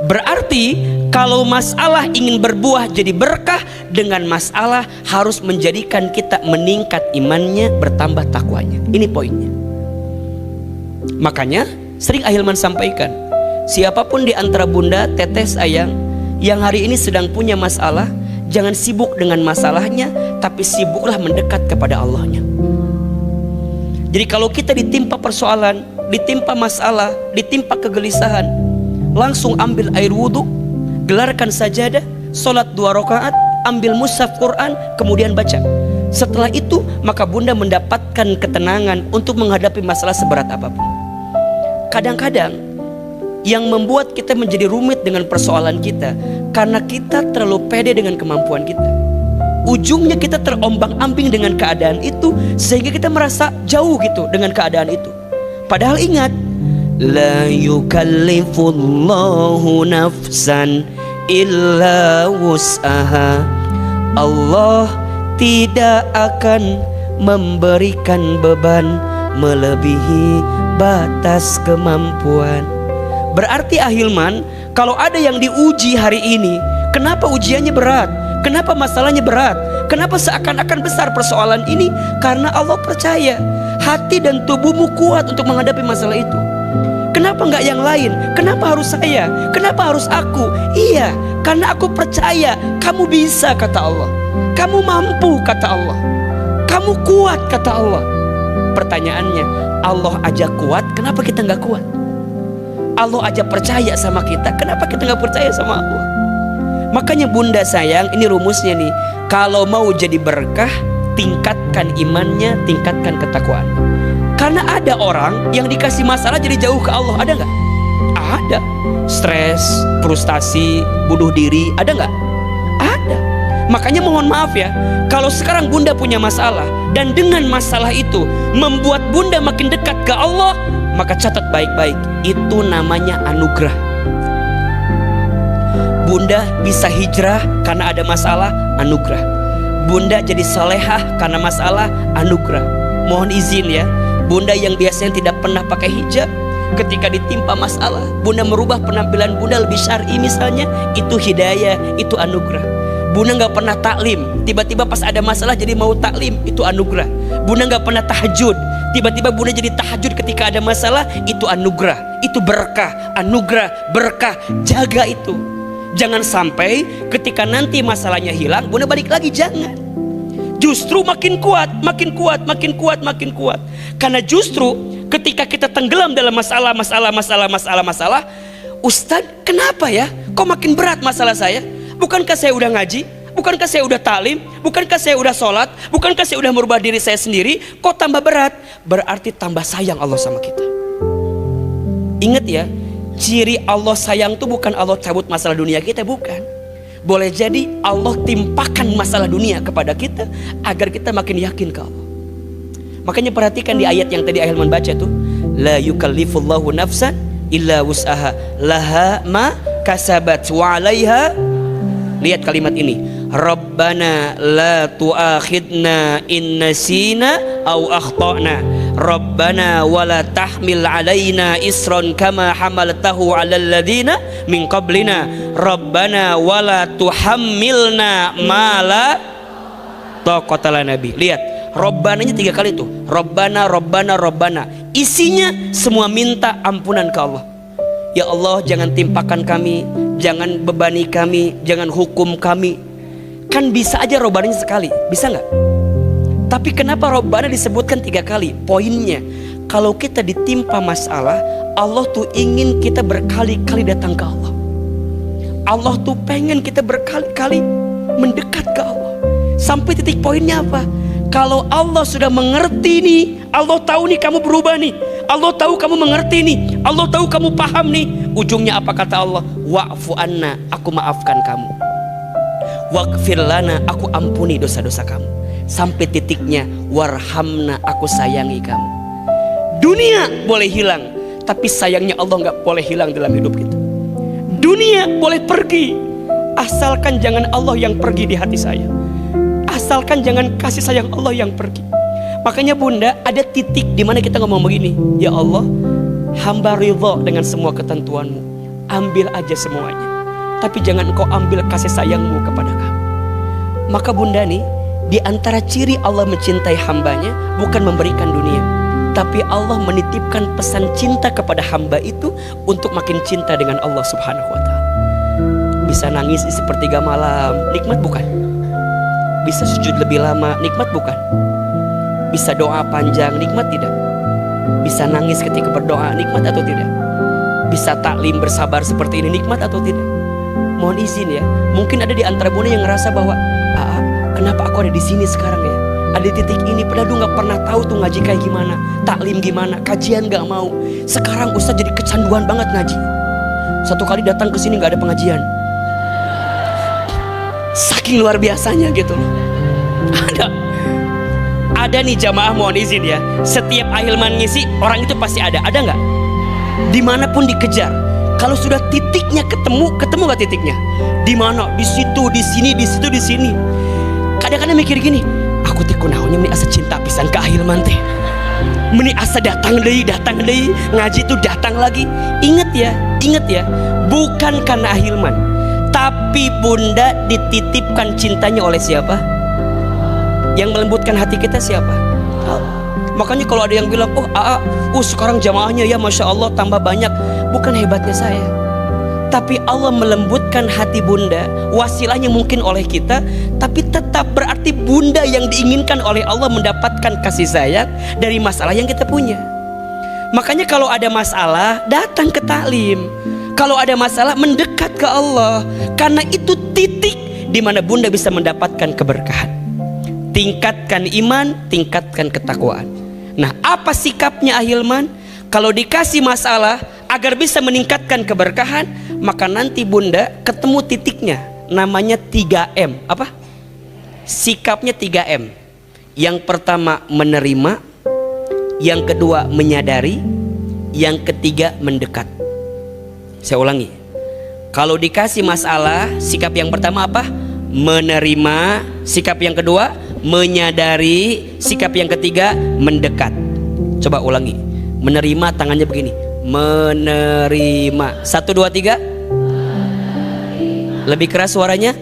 Berarti kalau masalah ingin berbuah jadi berkah, dengan masalah harus menjadikan kita meningkat imannya, bertambah takwanya. Ini poinnya. Makanya sering Ahilman sampaikan, siapapun di antara Bunda, Teteh, sayang, yang hari ini sedang punya masalah, jangan sibuk dengan masalahnya, tapi sibuklah mendekat kepada Allahnya. Jadi kalau kita ditimpa persoalan, ditimpa masalah, ditimpa kegelisahan, langsung ambil air wudhu, gelarkan sajadah, sholat 2 rakaat, ambil mushaf Quran, kemudian baca. Setelah itu maka Bunda mendapatkan ketenangan untuk menghadapi masalah seberat apapun. Kadang-kadang yang membuat kita menjadi rumit dengan persoalan kita, karena kita terlalu pede dengan kemampuan kita. Ujungnya kita terombang-ambing dengan keadaan itu, sehingga kita merasa jauh gitu dengan keadaan itu. Padahal ingat, la yukallifullahu nafsan illa wus'aha. Allah tidak akan memberikan beban melebihi batas kemampuan. Berarti Ahilman, kalau ada yang diuji hari ini, kenapa ujiannya berat? Kenapa masalahnya berat? Kenapa seakan-akan besar persoalan ini? Karena Allah percaya hati dan tubuhmu kuat untuk menghadapi masalah itu. Kenapa enggak yang lain? Kenapa harus saya? Kenapa harus aku? Iya, karena aku percaya kamu bisa, kata Allah. Kamu mampu, kata Allah. Kamu kuat, kata Allah. Pertanyaannya, Allah aja kuat, kenapa kita enggak kuat? Allah aja percaya sama kita, kenapa kita enggak percaya sama Allah? Makanya Bunda sayang, ini rumusnya nih. Kalau mau jadi berkah, tingkatkan imannya, tingkatkan ketakwaannya. Karena ada orang yang dikasih masalah jadi jauh ke Allah, ada nggak? Ada. Stres, frustasi, bunuh diri, ada nggak? Ada. Makanya mohon maaf ya, kalau sekarang Bunda punya masalah, dan dengan masalah itu membuat Bunda makin dekat ke Allah, maka catat baik-baik, itu namanya anugerah. Bunda bisa hijrah karena ada masalah, anugerah. Bunda jadi solehah karena masalah, anugerah. Mohon izin ya, bunda yang biasanya tidak pernah pakai hijab, ketika ditimpa masalah, bunda merubah penampilan bunda lebih syar'i misalnya, itu hidayah, itu anugerah. Bunda nggak pernah taklim, tiba-tiba pas ada masalah jadi mau taklim, itu anugerah. Bunda nggak pernah tahajud, tiba-tiba bunda jadi tahajud ketika ada masalah, itu anugerah, itu berkah, anugerah, berkah. Jaga itu, jangan sampai ketika nanti masalahnya hilang, bunda balik lagi, jangan. Justru makin kuat, makin kuat, makin kuat, makin kuat. Karena justru ketika kita tenggelam dalam masalah, Ustadz, kenapa ya? Kok makin berat masalah saya? Bukankah saya udah ngaji? Bukankah saya udah taklim? Bukankah saya udah sholat? Bukankah saya udah merubah diri saya sendiri? Kok tambah berat? Berarti tambah sayang Allah sama kita. Ingat ya, ciri Allah sayang itu bukan Allah cabut masalah dunia kita, bukan. Boleh jadi Allah timpakan masalah dunia kepada kita agar kita makin yakin ke Allah. Makanya perhatikan di ayat yang tadi Ahilman baca tuh, la yukallifullahu nafsan illa wus'aha laha ma kasabat wa 'alaiha. Lihat kalimat ini, Rabbana la tu'akhidna in nasina au akhtana, Rabbana wala tahmil alaina isran kama hamaltahu alal ladina min qablina, Rabbana wala tuhammilna ma la taqata lana bi. Lihat, Robbananya 3 kali tuh, Robbana, Robbana, Robbana. Isinya semua minta ampunan ke Allah. Ya Allah, jangan timpakan kami, jangan bebani kami, jangan hukum kami. Kan bisa aja Robbananya sekali, bisa nggak? Tapi kenapa Robbana disebutkan 3 kali? Poinnya, kalau kita ditimpa masalah, Allah tuh ingin kita berkali-kali datang ke Allah. Allah tuh pengen kita berkali-kali mendekat ke Allah. Sampai titik poinnya apa? Kalau Allah sudah mengerti nih, Allah tahu nih kamu berubah nih, Allah tahu kamu mengerti nih, Allah tahu kamu paham nih. Ujungnya apa kata Allah? Wa'fu anna, aku maafkan kamu. Waghfir lana, aku ampuni dosa-dosa kamu. Sampai titiknya warhamna, aku sayangi kamu. Dunia boleh hilang, tapi sayangnya Allah nggak boleh hilang dalam hidup kita. Dunia boleh pergi, asalkan jangan Allah yang pergi di hati saya. Asalkan jangan kasih sayang Allah yang pergi. Makanya bunda, ada titik di mana kita ngomong begini, ya Allah, hamba ridha dengan semua ketentuanmu, ambil aja semuanya, tapi jangan engkau ambil kasih sayangmu kepada kami. Maka bunda nih, di antara ciri Allah mencintai hambanya bukan memberikan dunia, tapi Allah menitipkan pesan cinta kepada hamba itu untuk makin cinta dengan Allah subhanahu wa ta'ala. Bisa nangis di sepertiga malam, nikmat bukan? Bisa sujud lebih lama, nikmat bukan? Bisa doa panjang, nikmat tidak? Bisa nangis ketika berdoa, nikmat atau tidak? Bisa taklim bersabar seperti ini, nikmat atau tidak? Mohon izin ya, mungkin ada di antara bunda yang ngerasa bahwa kenapa aku ada di sini sekarang ya? Ada di titik ini, padahal dulu nggak pernah tahu tuh ngaji kayak gimana, taklim gimana, kajian nggak mau. Sekarang Ustaz jadi kecanduan banget ngaji. Satu kali datang ke sini nggak ada pengajian, saking luar biasanya gitu loh. Ada nih jamaah, mohon izin ya, setiap Ahilman ngisi orang itu pasti ada nggak? Dimanapun dikejar, kalau sudah titiknya ketemu nggak titiknya? Di mana? Di situ, di sini, di situ, di sini. Kadang-kadang mikir gini, aku teh kunaonnya meni asa cinta pisan ke Ahilman teh, meni asa datang deui ngaji tuh datang lagi. Ingat ya, bukan karena Ahilman, tapi bunda dititipkan cintanya oleh siapa? Yang melembutkan hati kita siapa? Allah. Makanya kalau ada yang bilang, sekarang jamaahnya ya Masya Allah tambah banyak, bukan hebatnya saya, tapi Allah melembutkan hati bunda. Wasilahnya mungkin oleh kita, tapi tetap berarti bunda yang diinginkan oleh Allah mendapatkan kasih sayang dari masalah yang kita punya. Makanya kalau ada masalah, datang ke taklim. Kalau ada masalah, mendekat ke Allah, karena itu titik di mana bunda bisa mendapatkan keberkahan. Tingkatkan iman, tingkatkan ketakwaan. Nah, apa sikapnya Ahilman? Kalau dikasih masalah agar bisa meningkatkan keberkahan, maka nanti bunda ketemu titiknya, namanya 3M. Apa? Sikapnya 3M. Yang pertama menerima, yang kedua menyadari, yang ketiga mendekat. Saya ulangi, kalau dikasih masalah, sikap yang pertama apa? menerima. Sikap yang kedua, menyadari. Sikap yang ketiga, mendekat. Coba ulangi. Menerima, tangannya begini. Menerima. 1, 2, 3. Lebih keras suaranya.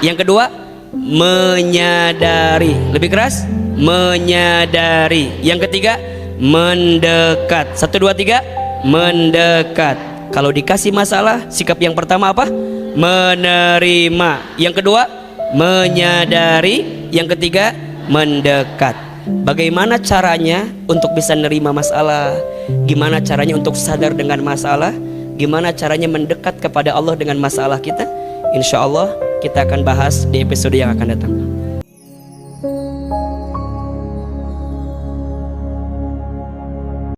Yang kedua, menyadari. Lebih keras. Menyadari. Yang ketiga, mendekat. 1, 2, 3. Mendekat. Kalau dikasih masalah, sikap yang pertama apa? Menerima. Yang kedua, menyadari. Yang ketiga, mendekat. Bagaimana caranya untuk bisa nerima masalah? Gimana caranya untuk sadar dengan masalah? Gimana caranya mendekat kepada Allah dengan masalah kita? Insya Allah kita akan bahas di episode yang akan datang.